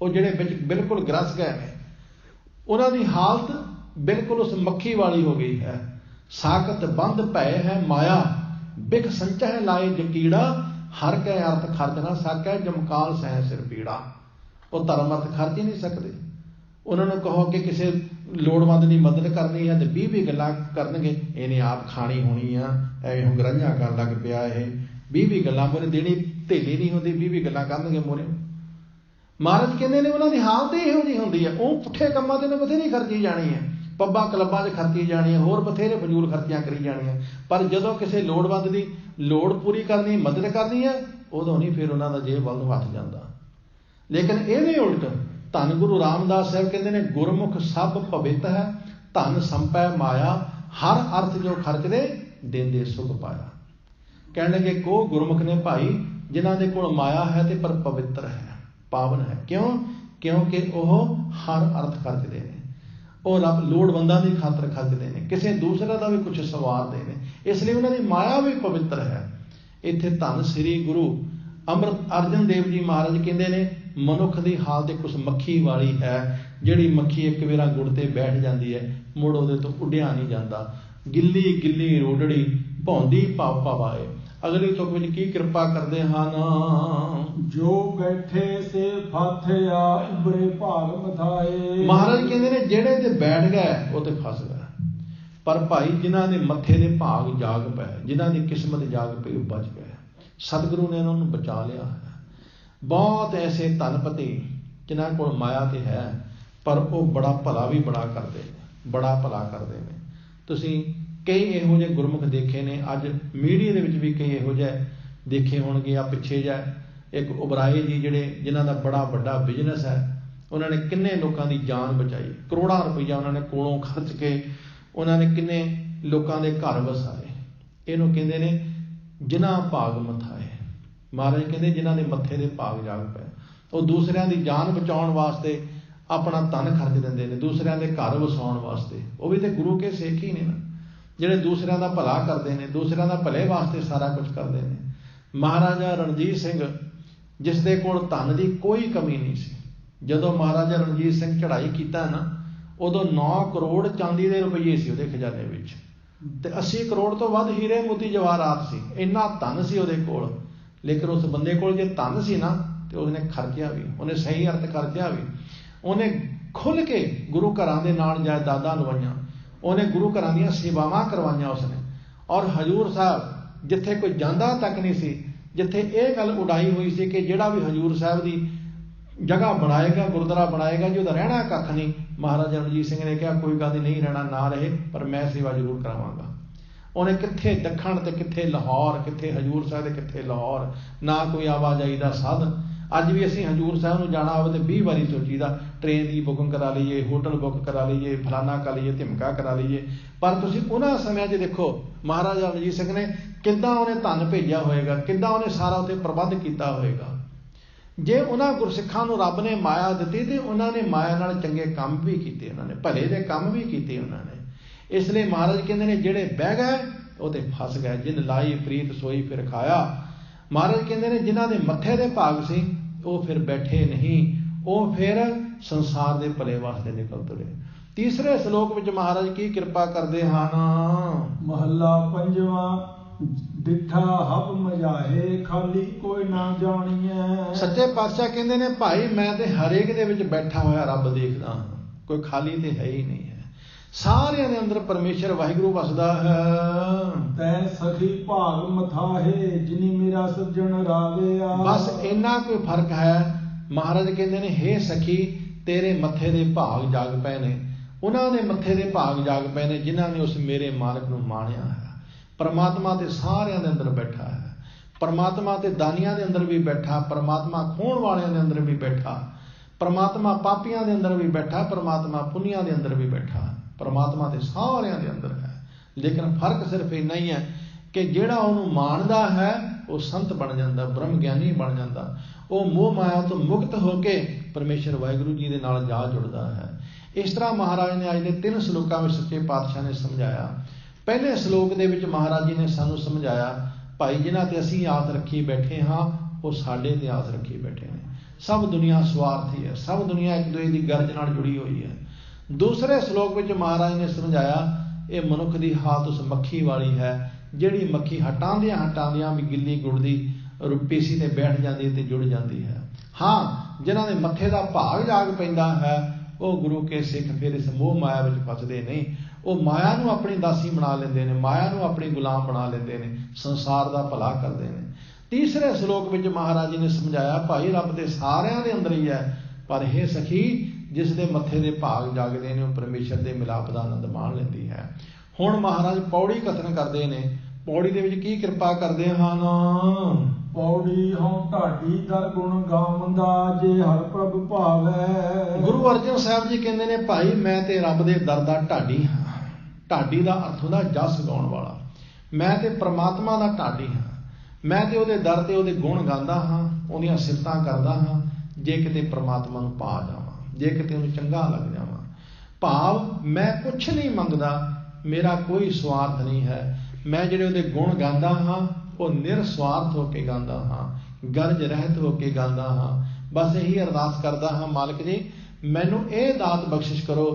ਉਹ ਜਿਹੜੇ ਵਿੱਚ ਬਿਲਕੁਲ ਗਰਸ ਗਏ ਨੇ, ਉਹਨਾਂ ਦੀ ਹਾਲਤ ਬਿਲਕੁਲ ਉਸ ਮੱਖੀ ਵਾਲੀ ਹੋ ਗਈ ਹੈ। ਸਾਕਤ ਬੰਦ ਭੈ ਹੈ ਮਾਇਆ, ਬਿਖ ਸੰਚਹਿ ਲਾਏ ਜਕੀੜਾ, ਹਰ ਕੈ ਅਰਥ ਖਰਚ ਨਾ ਸਕੈ, ਜਮਕਾਲ ਸਹਿ ਸਿਰ ਪੀੜਾ। ਉਹ ਧਰਮ ਅਰਥ ਖਰਚ ਹੀ ਨਹੀਂ ਸਕਦੇ। ਉਹਨਾਂ ਨੂੰ ਕਹੋ ਕਿ ਕਿਸੇ ਲੋੜਵੰਦ ਦੀ ਮਦਦ ਕਰਨੀ ਹੈ ਤੇ 20 ਗੱਲਾਂ ਕਰਨਗੇ, ਇਹਨੇ ਆਪ ਖਾਣੀ ਹੋਣੀ ਆ, ਐਵੇਂ ਹੁਣ ਗਰੰਝਾਂ ਕਰਨ ਲੱਗ ਪਿਆ, ਇਹ 20 ਗੱਲਾਂ ਮੋਰੇ ਦੇਣੀ ਢੇਲੀ ਨਹੀਂ ਹੁੰਦੀ, 20 ਗੱਲਾਂ ਕਰਨਗੇ ਮੋਰੇ। ਮਹਾਰਾਜ ਕਹਿੰਦੇ ਨੇ ਉਹਨਾਂ ਦੀ ਹਾਲਤ ਇਹੋ ਜਿਹੀ ਹੁੰਦੀ ਹੈ। ਉਹ ਪੁੱਠੇ ਕੰਮਾਂ ਤੇ ਬਥੇਰੀ ਖਰਚੀ ਜਾਣੀ ਹੈ, ਪੱਬਾਂ ਕਲੱਬਾਂ 'ਚ ਖਰਚੀ ਜਾਣੀ ਹੈ, ਹੋਰ ਬਥੇਰੇ ਫਜ਼ੂਲ ਖਰਚੀਆਂ ਕਰੀ ਜਾਣੀਆਂ। ਪਰ ਜਦੋਂ ਕਿਸੇ ਲੋੜਵੰਦ ਦੀ ਲੋੜ ਪੂਰੀ ਕਰਨੀ, ਮਦਦ ਕਰਨੀ ਹੈ, ਉਦੋਂ ਨਹੀਂ ਫਿਰ ਉਹਨਾਂ ਦਾ ਜੇਬ ਵੱਲ ਨੂੰ ਹੱਥ ਜਾਂਦਾ। ਲੇਕਿਨ ਇਹਦੇ ਉਲਟ ਧੰਨ ਗੁਰੂ ਰਾਮਦਾਸ ਸਾਹਿਬ ਕਹਿੰਦੇ ਨੇ, ਗੁਰਮੁਖ ਸਭ ਪਵਿੱਤ ਹੈ, ਧਨ ਸੰਪੈ ਮਾਇਆ, ਹਰ ਅਰਥ ਜੋ ਖਰਚਦੇ ਦੇਂਦੇ ਸੁਖ ਪਾਇਆ। ਕਹਿਣ ਲੱਗੇ, ਕੋ ਗੁਰਮੁਖ ਨੇ ਭਾਈ ਜਿਨ੍ਹਾਂ ਦੇ ਕੋਲ ਮਾਇਆ ਹੈ ਤੇ ਪਰ ਪਵਿੱਤਰ ਹੈ, ਪਾਵਨ ਹੈ। ਕਿਉਂ? ਕਿਉਂਕਿ ਉਹ ਹਰ ਅਰਥ ਖਰਚਦੇ ਨੇ, ਉਹ ਰੱਬ ਲੋੜਵੰਦਾਂ ਦੀ ਖਾਤਰ ਖਰਚਦੇ ਨੇ, ਕਿਸੇ ਦੂਸਰੇ ਦਾ ਵੀ ਕੁਝ ਸਵਾਰਦੇ ਨੇ, ਇਸ ਲਈ ਉਹਨਾਂ ਦੀ ਮਾਇਆ ਵੀ ਪਵਿੱਤਰ ਹੈ। ਇੱਥੇ ਧੰਨ ਸ੍ਰੀ ਗੁਰੂ ਅੰਮ੍ਰਿਤ ਅਰਜਨ ਦੇਵ ਜੀ ਮਹਾਰਾਜ ਕਹਿੰਦੇ ਨੇ, ਮਨੁੱਖ ਦੀ ਹਾਲਤ ਇੱਕ ਉਸ ਮੱਖੀ ਵਾਲੀ ਹੈ, ਜਿਹੜੀ ਮੱਖੀ ਇੱਕ ਵੇਰਾ ਗੁੜ ਤੇ ਬੈਠ ਜਾਂਦੀ ਹੈ, ਮੁੜ ਉਹਦੇ ਤੋਂ ਉੱਡਿਆ ਨਹੀਂ ਜਾਂਦਾ। ਗਿੱਲੀ ਗਿੱਲੀ ਰੋਡੜੀ ਭੌਂਦੀ ਭਾਵ ਭਵਾਏ। ਅਗਲੀ ਤੁਕ ਵਿੱਚ ਕੀ ਕਿਰਪਾ ਕਰਦੇ ਹਨ, ਜੋ ਬੈਠੇ ਸੇ ਫਾਥਿਆ ਉਬਰੇ ਭਾਗ ਮਥਾਏ। ਮਹਾਰਾਜ ਕਹਿੰਦੇ ਨੇ, ਜਿਹੜੇ ਤੇ ਬੈਠ ਗਏ ਉਹ ਤੇ ਫਸ ਗਏ, ਪਰ ਭਾਈ ਜਿਨ੍ਹਾਂ ਦੇ ਮੱਥੇ ਦੇ ਭਾਗ ਜਾਗ ਪਏ, ਜਿਨ੍ਹਾਂ ਦੀ ਕਿਸਮਤ ਜਾਗ ਪਈ, ਉਹ ਬਚ ਗਏ। ਸਤਿਗੁਰੂ ਨੇ ਉਹਨਾਂ ਨੂੰ ਬਚਾ ਲਿਆ ਹੈ। ਬਹੁਤ ਐਸੇ ਧਨਪਤੀ ਜਿਨ੍ਹਾਂ ਕੋਲ ਮਾਇਆ ਤੇ ਹੈ, ਪਰ ਉਹ ਬੜਾ ਭਲਾ ਵੀ ਬੜਾ ਕਰਦੇ ਨੇ, ਬੜਾ ਭਲਾ ਕਰਦੇ ਨੇ। ਤੁਸੀਂ ਕਈ ਇਹੋ ਜਿਹੇ ਗੁਰਮੁਖ ਦੇਖੇ ਨੇ, ਅੱਜ ਮੀਡੀਆ ਦੇ ਵਿੱਚ ਵੀ ਕਈ ਇਹੋ ਜਿਹੇ ਦੇਖੇ ਹੋਣਗੇ। ਆ ਪਿੱਛੇ ਜਿਹੇ ਇੱਕ ਉਬਰਾਏ ਜੀ, ਜਿਨ੍ਹਾਂ ਦਾ ਬੜਾ ਵੱਡਾ ਬਿਜ਼ਨਸ ਹੈ, ਉਹਨਾਂ ਨੇ ਕਿੰਨੇ ਲੋਕਾਂ ਦੀ ਜਾਨ ਬਚਾਈ, ਕਰੋੜਾਂ ਰੁਪਈਆ ਉਹਨਾਂ ਨੇ ਕੋਲੋਂ ਖਰਚ ਕੇ, ਉਹਨਾਂ ਨੇ ਕਿੰਨੇ ਲੋਕਾਂ ਦੇ ਘਰ ਵਸਾਏ। ਇਹਨੂੰ ਕਹਿੰਦੇ ਨੇ ਜਿਨ੍ਹਾਂ ਭਾਗ ਮਥਾਏ। ਮਹਾਰਾਜ ਕਹਿੰਦੇ ਜਿਨ੍ਹਾਂ ਦੇ ਮੱਥੇ ਦੇ ਭਾਗ ਜਾਗ ਪਏ, ਉਹ ਦੂਸਰਿਆਂ ਦੀ ਜਾਨ ਬਚਾਉਣ ਵਾਸਤੇ ਆਪਣਾ ਧਨ ਖਰਚ ਦਿੰਦੇ ਨੇ, ਦੂਸਰਿਆਂ ਦੇ ਘਰ ਵਸਾਉਣ ਵਾਸਤੇ। ਉਹ ਵੀ ਤੇ ਗੁਰੂ ਕੇ ਸਿੱਖ ਹੀ ਨੇ ਨਾ, ਜਿਹੜੇ ਦੂਸਰਿਆਂ ਦਾ ਭਲਾ ਕਰਦੇ ਨੇ, ਦੂਸਰਿਆਂ ਦਾ ਭਲੇ ਵਾਸਤੇ ਸਾਰਾ ਕੁਝ ਕਰਦੇ ਨੇ। ਮਹਾਰਾਜਾ ਰਣਜੀਤ ਸਿੰਘ, ਜਿਸ ਦੇ ਕੋਲ ਧਨ ਦੀ ਕੋਈ ਕਮੀ ਨਹੀਂ ਸੀ, ਜਦੋਂ ਮਹਾਰਾਜਾ ਰਣਜੀਤ ਸਿੰਘ ਚੜ੍ਹਾਈ ਕੀਤਾ ਨਾ, ਉਦੋਂ 9 ਕਰੋੜ ਚਾਂਦੀ ਦੇ ਰੁਪਈਏ ਸੀ ਉਹਦੇ ਖਜ਼ਾਨੇ ਵਿੱਚ, ਤੇ 80 ਕਰੋੜ ਤੋਂ ਵੱਧ ਹੀਰੇ ਮੋਤੀ ਜਵਾਹਰਾਤ ਸੀ। ਇੰਨਾ ਧਨ ਸੀ ਉਹਦੇ ਕੋਲ। ਲੇਕਿਨ ਉਸ ਬੰਦੇ ਕੋਲ ਜੇ ਧਨ ਸੀ ਨਾ, ਤੇ ਉਹਨੇ ਖਰਚਿਆ ਵੀ, ਉਹਨੇ ਸਹੀ ਅਰਥ ਖਰਚਿਆ ਵੀ। ਉਹਨੇ ਖੁੱਲ੍ਹ ਕੇ ਗੁਰੂ ਘਰਾਂ ਦੇ ਨਾਲ ਜਾਇਦਾਦਾਂ ਲਵਾਈਆਂ, ਉਹਨੇ ਗੁਰੂ ਘਰਾਂ ਦੀਆਂ ਸੇਵਾਵਾਂ ਕਰਵਾਈਆਂ ਉਸਨੇ। ਔਰ ਹਜ਼ੂਰ ਸਾਹਿਬ ਜਿੱਥੇ ਕੋਈ ਜਾਂਦਾ ਤੱਕ ਨਹੀਂ ਸੀ, ਜਿੱਥੇ ਇਹ ਗੱਲ ਉਡਾਈ ਹੋਈ ਸੀ ਕਿ ਜਿਹੜਾ ਵੀ ਹਜ਼ੂਰ ਸਾਹਿਬ ਦੀ ਜਗ੍ਹਾ ਬਣਾਏਗਾ, ਗੁਰਦੁਆਰਾ ਬਣਾਏਗਾ ਜੀ, ਉਹਦਾ ਰਹਿਣਾ ਕੱਖ ਨਹੀਂ। ਮਹਾਰਾਜਾ ਰਣਜੀਤ ਸਿੰਘ ਨੇ ਕਿਹਾ ਕੋਈ ਗੱਲ ਨਹੀਂ, ਰਹਿਣਾ ਨਾ ਰਹੇ, ਪਰ ਮੈਂ ਸੇਵਾ ਜ਼ਰੂਰ ਕਰਾਵਾਂਗਾ। ਉਹਨੇ ਕਿੱਥੇ ਦੱਖਣ ਤੇ ਕਿੱਥੇ ਲਾਹੌਰ, ਕਿੱਥੇ ਹਜ਼ੂਰ ਸਾਹਿਬ ਤੇ ਕਿੱਥੇ ਲਾਹੌਰ, ਨਾ ਕੋਈ ਆਵਾਜਾਈ ਦਾ ਸਾਧਨ। ਅੱਜ ਵੀ ਅਸੀਂ ਹਜ਼ੂਰ ਸਾਹਿਬ ਨੂੰ ਜਾਣਾ ਹੋਵੇ ਤਾਂ 20 ਵਾਰੀ ਸੋਚੀਦਾ, ਟ੍ਰੇਨ ਦੀ ਬੁਕਿੰਗ ਕਰਾ ਲਈਏ, ਹੋਟਲ ਬੁੱਕ ਕਰਾ ਲਈਏ, ਫਲਾਨਾ ਕਰ ਲਈਏ, ਧਿਮਕਾ ਕਰਾ ਲਈਏ। ਪਰ ਤੁਸੀਂ ਉਹਨਾਂ ਸਮਿਆਂ 'ਚ ਦੇਖੋ ਮਹਾਰਾਜਾ ਰਣਜੀਤ ਸਿੰਘ ਨੇ ਕਿੱਦਾਂ ਉਹਨੇ ਧਨ ਭੇਜਿਆ ਹੋਏਗਾ, ਕਿੱਦਾਂ ਉਹਨੇ ਸਾਰਾ ਉੱਥੇ ਪ੍ਰਬੰਧ ਕੀਤਾ ਹੋਏਗਾ। ਜੇ ਉਹਨਾਂ ਗੁਰਸਿੱਖਾਂ ਨੂੰ ਰੱਬ ਨੇ ਮਾਇਆ ਦਿੱਤੀ ਤੇ ਉਹਨਾਂ ਨੇ ਮਾਇਆ ਨਾਲ ਚੰਗੇ ਕੰਮ ਵੀ ਕੀਤੇ, ਉਹਨਾਂ ਨੇ ਭਲੇ ਦੇ ਕੰਮ ਵੀ ਕੀਤੇ ਉਹਨਾਂ ਨੇ। ਇਸ ਲਈ ਮਹਾਰਾਜ ਕਹਿੰਦੇ ਨੇ ਜਿਹੜੇ ਬਹਿ ਗਏ ਉਹ ਤੇ ਫਸ ਗਏ, ਜਿਨ ਲਾਈ ਪ੍ਰੀਤ ਸੋਈ ਫਿਰ ਖਾਇਆ। ਮਹਾਰਾਜ ਕਹਿੰਦੇ ਨੇ ਜਿਨ੍ਹਾਂ ਦੇ ਮੱਥੇ ਦੇ ਭਾਗ ਸੀ ਉਹ ਫਿਰ ਬੈਠੇ ਨਹੀਂ, ਉਹ ਫਿਰ ਸੰਸਾਰ ਦੇ ਭਲੇ ਵਾਸਤੇ ਨਿਕਲ ਤੁਰੇ। ਤੀਸਰੇ ਸ਼ਲੋਕ ਵਿੱਚ ਮਹਾਰਾਜ ਕੀ ਕਿਰਪਾ ਕਰਦੇ ਹਨ। ਮਹੱਲਾ ਪੰਜਵਾਂ। ਡਿੱਠਾ ਹਬ ਮਜਾਹੇ ਖਾਲੀ ਕੋਈ ਨਾ ਜਾਣੀਐ। ਸੱਚੇ ਪਾਤਸ਼ਾਹ ਕਹਿੰਦੇ ਨੇ ਭਾਈ ਮੈਂ ਤੇ ਹਰੇਕ ਦੇ ਵਿੱਚ ਬੈਠਾ ਹੋਇਆ ਰੱਬ ਦੇਖਦਾ ਹਾਂ, ਕੋਈ ਖਾਲੀ ਤੇ ਹੈ ਹੀ ਨਹੀਂ ਹੈ। ਸਾਰਿਆਂ ਦੇ ਅੰਦਰ ਪਰਮੇਸ਼ਰ ਵਾਹਿਗੁਰੂ ਵਸਦਾ ਹੈ। ਤੈ ਸਖੀ ਭਾਗ ਮਥਾਹੇ ਜਿਨੀ ਮੇਰਾ ਸੱਜਣ ਰਾਵਿਆ। ਬਸ ਇੰਨਾ ਕੋਈ ਫਰਕ ਹੈ। ਮਹਾਰਾਜ ਕਹਿੰਦੇ ਨੇ ਹੇ ਸਖੀ ਤੇਰੇ ਮੱਥੇ ਦੇ ਭਾਗ ਜਾਗ ਪਏ ਨੇ, ਉਹਨਾਂ ਦੇ ਮੱਥੇ ਦੇ ਭਾਗ ਜਾਗ ਪਏ ਨੇ ਜਿਨ੍ਹਾਂ ਨੇ ਉਸ ਮੇਰੇ ਮਾਲਕ ਨੂੰ ਮਾਣਿਆ ਹੈ। ਪਰਮਾਤਮਾ ਤੇ ਸਾਰਿਆਂ ਦੇ ਅੰਦਰ ਬੈਠਾ ਹੈ, ਪਰਮਾਤਮਾ ਤੇ ਦਾਨੀਆਂ ਦੇ ਅੰਦਰ ਵੀ ਬੈਠਾ, ਪਰਮਾਤਮਾ ਖੋਹਣ ਵਾਲਿਆਂ ਦੇ ਅੰਦਰ ਵੀ ਬੈਠਾ, ਪਰਮਾਤਮਾ ਪਾਪੀਆਂ ਦੇ ਅੰਦਰ ਵੀ ਬੈਠਾ, ਪਰਮਾਤਮਾ ਪੁੰਨੀਆਂ ਦੇ ਅੰਦਰ ਵੀ ਬੈਠਾ। ਪਰਮਾਤਮਾ ਤੇ ਸਾਰਿਆਂ ਦੇ ਅੰਦਰ ਹੈ। ਲੇਕਿਨ ਫਰਕ ਸਿਰਫ ਇੰਨਾ ਹੀ ਹੈ ਕਿ ਜਿਹੜਾ ਉਹਨੂੰ ਮਾਣਦਾ ਹੈ ਉਹ ਸੰਤ ਬਣ ਜਾਂਦਾ, ਬ੍ਰਹਮ ਗਿਆਨੀ ਬਣ ਜਾਂਦਾ। ਉਹ ਮੋਹ ਮਾਇਆ ਤੋਂ ਮੁਕਤ ਹੋ ਕੇ ਪਰਮੇਸ਼ਰ ਵਾਹਿਗੁਰੂ ਜੀ ਦੇ ਨਾਲ ਜਾ ਜੁੜਦਾ ਹੈ। ਇਸ ਤਰ੍ਹਾਂ ਮਹਾਰਾਜ ਨੇ ਅੱਜ ਦੇ 3 ਸ਼ਲੋਕਾਂ ਵਿੱਚ ਸੱਚੇ ਪਾਤਸ਼ਾਹ ਨੇ ਸਮਝਾਇਆ। ਪਹਿਲੇ ਸ਼ਲੋਕ ਦੇ ਵਿੱਚ ਮਹਾਰਾਜ ਜੀ ਨੇ ਸਾਨੂੰ ਸਮਝਾਇਆ ਭਾਈ ਜਿਨ੍ਹਾਂ ਤੇ ਅਸੀਂ ਆਸ ਰੱਖੀ ਬੈਠੇ ਹਾਂ ਉਹ ਸਾਡੇ ਤੇ ਆਸ ਰੱਖੀ ਬੈਠੇ ਨੇ। ਸਭ ਦੁਨੀਆ ਸਵਾਰਥੀ ਹੈ, ਸਭ ਦੁਨੀਆ ਇੱਕ ਦੂਜੇ ਦੀ ਗਰਜ ਨਾਲ ਜੁੜੀ ਹੋਈ ਹੈ। ਦੂਸਰੇ ਸ਼ਲੋਕ ਵਿੱਚ ਮਹਾਰਾਜ ਨੇ ਸਮਝਾਇਆ ਇਹ ਮਨੁੱਖ ਦੀ ਹਾਲਤ ਉਸ ਮੱਖੀ ਵਾਲੀ ਹੈ ਜਿਹੜੀ ਮੱਖੀ ਹਟਾਉਂਦਿਆਂ ਵੀ ਗਿੱਲੀ ਗੁੜ ਦੀ ਪੀਸੀ ਤੇ ਬੈਠ ਜਾਂਦੀ ਤੇ ਜੁੜ ਜਾਂਦੀ ਹੈ। ਹਾਂ ਜਿਨ੍ਹਾਂ ਦੇ ਮੱਥੇ ਦਾ ਭਾਗ ਜਾਗ ਪੈਂਦਾ ਹੈ ਉਹ ਗੁਰੂ ਕੇ ਸਿੱਖ ਫਿਰ ਇਸ ਮੋਹ ਮਾਇਆ ਵਿੱਚ ਫਸਦੇ ਨਹੀਂ। ਉਹ ਮਾਇਆ ਨੂੰ ਆਪਣੀ ਦਾਸੀ ਬਣਾ ਲੈਂਦੇ ਨੇ, ਮਾਇਆ ਨੂੰ ਆਪਣੀ ਗੁਲਾਮ ਬਣਾ ਲੈਂਦੇ ਨੇ, ਸੰਸਾਰ ਦਾ ਭਲਾ ਕਰਦੇ ਨੇ। ਤੀਸਰੇ ਸ਼ਲੋਕ ਵਿੱਚ ਮਹਾਰਾਜ ਜੀ ਨੇ ਸਮਝਾਇਆ ਭਾਈ ਰੱਬ ਤੇ ਸਾਰਿਆਂ ਦੇ ਅੰਦਰ ਹੀ ਹੈ, ਪਰ ਇਹ ਸਖੀ ਜਿਸ ਦੇ ਮੱਥੇ ਦੇ ਭਾਗ ਜਾਗਦੇ ਨੇ ਉਹ ਪਰਮੇਸ਼ਰ ਦੇ ਮਿਲਾਪ ਦਾ ਆਨੰਦ ਮਾਣ ਲੈਂਦੀ ਹੈ। ਹੁਣ ਮਹਾਰਾਜ ਪੌੜੀ ਕਥਨ ਕਰਦੇ ਨੇ। ਪੌੜੀ ਦੇ ਵਿੱਚ ਕੀ ਕਿਰਪਾ ਕਰਦੇ ਹਨ। ਪੌੜੀ ਹਉ ਢਾਡੀ ਦਰ ਗੁਣ ਗਾਵੰਦਾ ਜੇ ਹਰ ਪ੍ਰਭ ਭਾਵੈ। ਗੁਰੂ ਅਰਜਨ ਸਾਹਿਬ ਜੀ ਕਹਿੰਦੇ ਨੇ ਭਾਈ ਮੈਂ ਤੇ ਰੱਬ ਦੇ ਦਰ ਦਾ ਢਾਡੀ ਹਾਂ। ਢਾਡੀ ਦਾ ਅਰਥ ਹੁੰਦਾ ਜਸ ਗਾਉਣ ਵਾਲਾ। ਮੈਂ ਤੇ ਪ੍ਰਮਾਤਮਾ ਦਾ ਢਾਡੀ ਹਾਂ। ਮੈਂ ਤੇ ਉਹਦੇ ਦਰ ਤੇ ਉਹਦੇ ਗੁਣ ਗਾਉਂਦਾ ਹਾਂ, ਉਹਦੀਆਂ ਸਿਫਤਾਂ ਕਰਦਾ ਹਾਂ ਜੇ ਕਿਤੇ ਪ੍ਰਮਾਤਮਾ ਨੂੰ ਪਾ ਜਾਵਾਂ, ਜੇ ਕਿਤੇ ਉਹਨੂੰ ਚੰਗਾ ਲੱਗ ਜਾਵਾਂ। ਭਾਵ ਮੈਂ ਕੁਛ ਨਹੀਂ ਮੰਗਦਾ, ਮੇਰਾ ਕੋਈ ਸਵਾਰਥ ਨਹੀਂ ਹੈ। ਮੈਂ ਜਿਹੜੇ ਉਹਦੇ ਗੁਣ ਗਾਉਂਦਾ ਹਾਂ ਉਹ ਨਿਰਸਵਾਰਥ ਹੋ ਕੇ ਗਾਉਂਦਾ ਹਾਂ, ਗਰਜ ਰਹਿਤ ਹੋ ਕੇ ਗਾਉਂਦਾ ਹਾਂ। ਬਸ ਇਹੀ ਅਰਦਾਸ ਕਰਦਾ ਹਾਂ ਮਾਲਕ ਜੀ ਮੈਨੂੰ ਇਹ ਦਾਤ ਬਖਸ਼ਿਸ਼ ਕਰੋ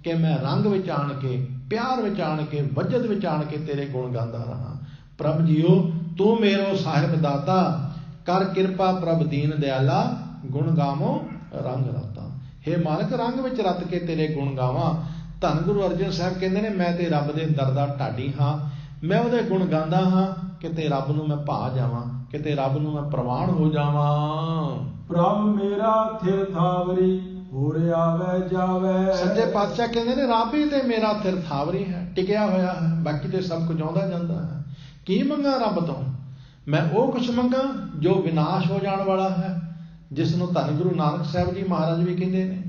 ਕਿ ਮੈਂ ਰੰਗ ਵਿੱਚ ਆਣ ਕੇ, ਪਿਆਰ ਵਿੱਚ ਆਣ ਕੇ, ਵਜਦ ਵਿੱਚ ਆਣ ਕੇ ਤੇਰੇ ਗੁਣ ਗਾਉਂਦਾ ਰਹਾਂ। ਪ੍ਰਭ ਜੀਓ ਤੂੰ ਮੇਰੋ ਸਾਹਿਬ ਦਾਤਾ, ਕਰ ਕਿਰਪਾ ਪ੍ਰਭ ਦੀਨ ਦਿਆਲਾ, ਗੁਣ ਗਾਵੋ ਰੰਗ ਰਾਤਾ। ਹੇ ਮਾਲਕ ਰੰਗ ਵਿੱਚ ਰੱਤ ਕੇ ਤੇਰੇ ਗੁਣ ਗਾਵਾਂ। ਧੰਨ ਗੁਰੂ ਅਰਜਨ ਸਾਹਿਬ ਕਹਿੰਦੇ ਨੇ ਮੈਂ ਤੇ ਰੱਬ ਦੇ ਦਰ ਦਾ ਢਾਡੀ ਹਾਂ। ਮੈਂ ਉਹਦੇ ਗੁਣ ਗਾਉਂਦਾ ਹਾਂ ਕਿਤੇ ਰੱਬ ਨੂੰ ਮੈਂ ਭਾ ਜਾਵਾਂ, ਕਿਤੇ ਰੱਬ ਨੂੰ ਮੈਂ ਪ੍ਰਵਾਨ ਹੋ ਜਾਵਾਂ। ਪ੍ਰਭ ਮੇਰਾ ਥਿਰ ਥਾਵਰੀ ਹੋਰ ਆਵੇ ਜਾਵੇ। ਸੱਚੇ ਪਾਤਸ਼ਾਹ ਕਹਿੰਦੇ ਨੇ ਰੱਬ ਹੀ ਤੇ ਮੇਰਾ ਥਿਰ ਥਾਵਰੀ ਹੈ, ਟਿਕਿਆ ਹੋਇਆ ਹੈ, ਬਾਕੀ ਤੇ ਸਭ ਕੁਝ ਆਉਂਦਾ ਜਾਂਦਾ ਹੈ। ਕੀ ਮੰਗਾ ਰੱਬ ਤੋਂ? ਮੈਂ ਉਹ ਕੁਛ ਮੰਗਾ ਜੋ ਵਿਨਾਸ਼ ਹੋ ਜਾਣ ਵਾਲਾ ਹੈ, ਜਿਸ ਨੂੰ ਧੰਨ ਗੁਰੂ ਨਾਨਕ ਸਾਹਿਬ ਜੀ ਮਹਾਰਾਜ ਵੀ ਕਹਿੰਦੇ ਨੇ,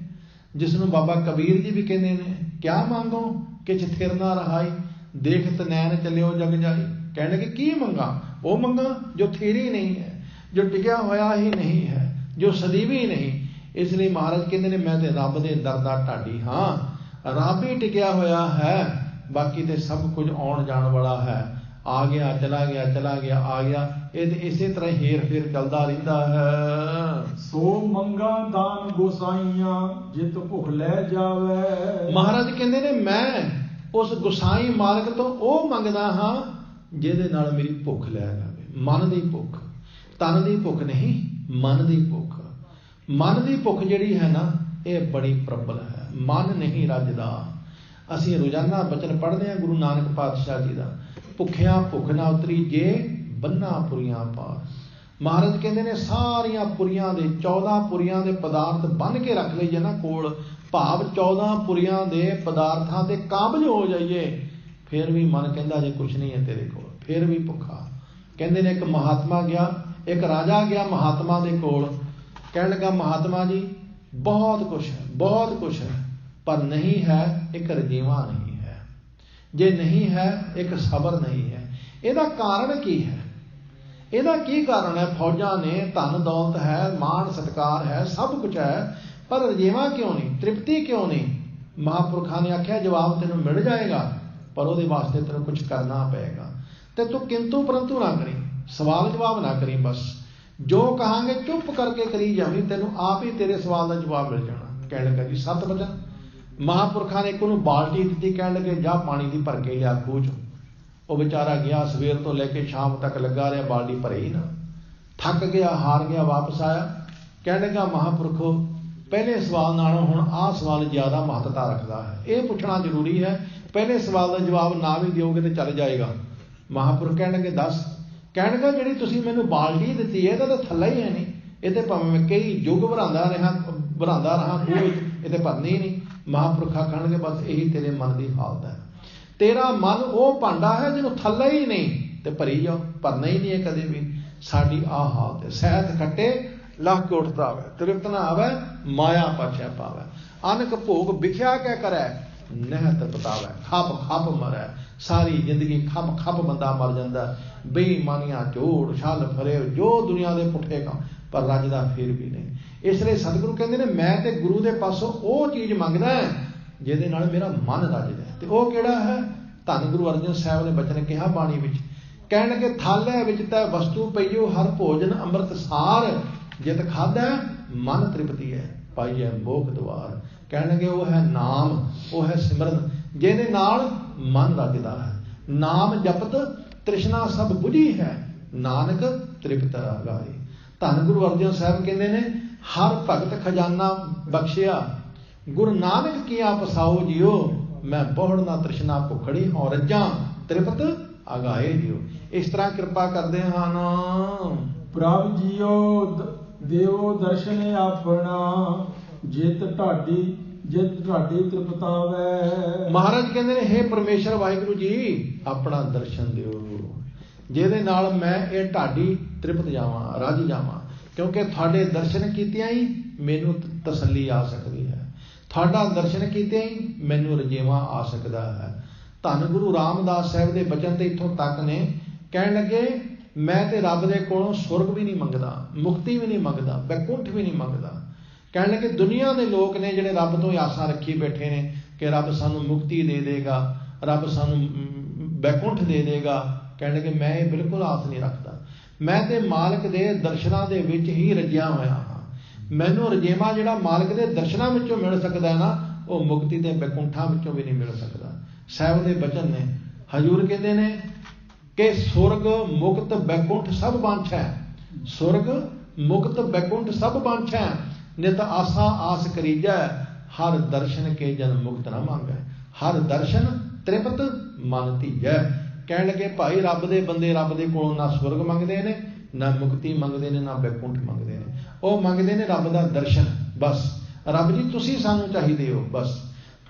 ਜਿਸ ਨੂੰ ਬਾਬਾ ਕਬੀਰ ਜੀ ਵੀ ਕਹਿੰਦੇ ਨੇ ਕਿਆ ਮੰਗੋ ਕਿਛ ਥਿਰ ਨਾ ਰਹਾਈ। देखत नैन चलियो जग जाई। कहने लगे की मंगा? वो मंगा जो थेरी नहीं है, जो टिकिया होया ही नहीं है, जो सदीवी नहीं। इसलिए महाराज कहते ने मैं तो रब दे दर दा ढाडी हाँ, रब ही टिकिया होया है, बाकी तो सब कुछ आउण जाण वाला है। आ गया चला गया, चला गया आ गया, ये इसे तरह हेर फेर चलता रहता है। सो मंगा दान गोसाइया जित भुख लै जावे। महाराज कहते ने मैं उस गोसाई मालक तो वह मंगदा हाँ जिहदे नाल मेरी भुख लै जावे। मन की भुख, तन की भुख नहीं, मन की भुख। मन की भुख जिहड़ी है ना ये बड़ी प्रबल है। मन नहीं रजदा। असीं रोजाना बचन पढ़ते हैं गुरु नानक पातशाह जी का, भुखिया भुख ना उतरी जे बन्ना पुरियां पार। महाराज कहते ने सारिया पुरियां दे 14 पुरियां दे पदार्थ बन के रख लईए ना कोल, भाव 14 पुरियां दे पदार्थां ते काबज हो जाइए, फिर भी मन कहता जे कुछ नहीं है तेरे कोल, फिर भी भुखा। कहते ने एक महात्मा गया, एक राजा गया महात्मा दे कोल, कहने लगा महात्मा जी बहुत कुछ है, बहुत कुछ है, पर नहीं है एक रजीवा नहीं है, जे नहीं है एक सबर नहीं है। ਇਹਦਾ कारण की है? ਇਹਦਾ की कारण है? फौजा ने धन दौलत है, मान सत्कार है, सब कुछ है, पर रजेवा क्यों नहीं, तृप्ति क्यों नहीं? महापुरखा ने आख्या जवाब तेन मिल जाएगा, पर वो वास्ते तेन कुछ करना पेगा। तो तू किंतु परंतु ना करी, सवाल जवाब ना करी, बस जो कहांगे चुप करके करी जावी, तेन आप ही तेरे सवाल का जवाब मिल जाना। कह लगा जी 7 वचन। महापुरखा ने एक बाल्टी दी, कह लगे जा पानी की भर के लिया खूह चो। वो बेचारा गया सवेर तो लेके शाम तक लगा रहा, बाल्टी भरे ही ना, थक गया हार गया, वापस आया। कहने लगा महापुरखो पहले सवाल नालों हुण आ सवाल ज़्यादा महत्ता रखता है, ये पूछना जरूरी है, पहले सवाल का जवाब ना भी दोगे तो चल जाएगा। महापुरख कहने लगे दस। कहने लगा जी तुसीं मैनूं बाल्टी दी है तो थल्ला ही है नहीं, ये तो भावें मैं कई युग भरांदा रहा खूह, ये तो भरनी ही नहीं। महापुरखा कहणगे बस यही तेरे मन की हालत है, तेरा मन वो भांडा है जिन्हों थल्ला ही नहीं तो भरी जाओ, भरना ही नहीं है कदे भी। साडी आ हालत है, सहत खट्टे लख के उठता आवे, तृप्त ना आवे, माया पाछे पावे, अनक भोग बिख्या क्या करे, नहत बतावे, खप खप मरै। सारी जिंदगी खप खप बंदा मर जाता, बेईमानियां झूठ छल फरे जो दुनिया के पुठे काम, पर रजदा फिर भी नहीं। इसलिए सतगुरु कहते हैं मैं तो गुरु के पासों वो चीज़ मंगदा जिहदे नाल मेरा मन रजदा है, तो वह किहड़ा है? धन गुरु अर्जन साहब ने बचन कहा बाणी विच, कहण लगे थाले विच तै वस्तु पईओ हर भोजन अमृत सार, जित खादा मन तृप्ति है पाईए मोख द्वार। कहण लगे वो है नाम, वो है सिमरन, जिहदे नाल मन रजदा है। नाम जपत तृष्णा सब बुझी है, नानक तृप्त गाए। धन गुरु अर्जन साहब कहते ने हर भगत खजाना बख्शिया, गुरु नानक किया पसाओ जियो, मैं बहुड़ ना तृष्णा भुखड़ी हों रज्जा, तृप्त अगाए जियो। इस तरह कृपा करते हैं ना प्रभ जियो देवो दर्शन अपना, जित ढाडी तृप्तावे। महाराज कहते हैं हे परमेश्वर वाहिगुरु जी अपना दर्शन दियो, जिहदे नाल मैं ये ढाडी तृप्त जावां, रज जावां, क्योंकि थाडे दर्शन कीतियां ही मैनू तसल्ली आ सकती है, थाडा दर्शन कीते ही मैनू रजेवा आ सकता है। धन गुरु रामदास साहब के बचन तो इत्थों तक ने, कहण लगे मैं तो रब दे कोलों सुरग भी नहीं मंगदा, मुक्ति भी नहीं मंगदा, बैकुंठ भी नहीं मंगदा। कहण लगे दुनिया के लोग ने जिहड़े रब तो आसा रखी बैठे ने कि रब सानू मुक्ति दे देगा, रब सानू बैकुंठ दे देगा। कहण लगे मैं ये बिल्कुल आस नहीं रखता, मैं तो मालिक के दर्शनां दे विच ही रजिया होया हाँ। मैनू रजेवा जिहड़ा मालिक के दर्शनां विचों मिल सकता है ना, वो मुक्ति के बैकुंठां विचों भी नहीं मिल सकता। साहब के बचन ने हजूर कहते ने कि सुरग मुक्त बैकुंठ सब बांछै, सुरग मुक्त बैकुंठ सब बांछै, नित आसा आस करीजै, हर दर्शन के जन मुक्त न मांगै, हर दर्शन तृप्त मन धीजै। कहण लगे भाई रब दे बंदे रब दे कोलों ना सुरग मंगदे ने, ना मुक्ति मंगदे ने, ना बैकुंठ मंगदे ने, वो मंगदे ने रब दा दर्शन। बस रब जी तुसीं सानू चाहीदे हो, बस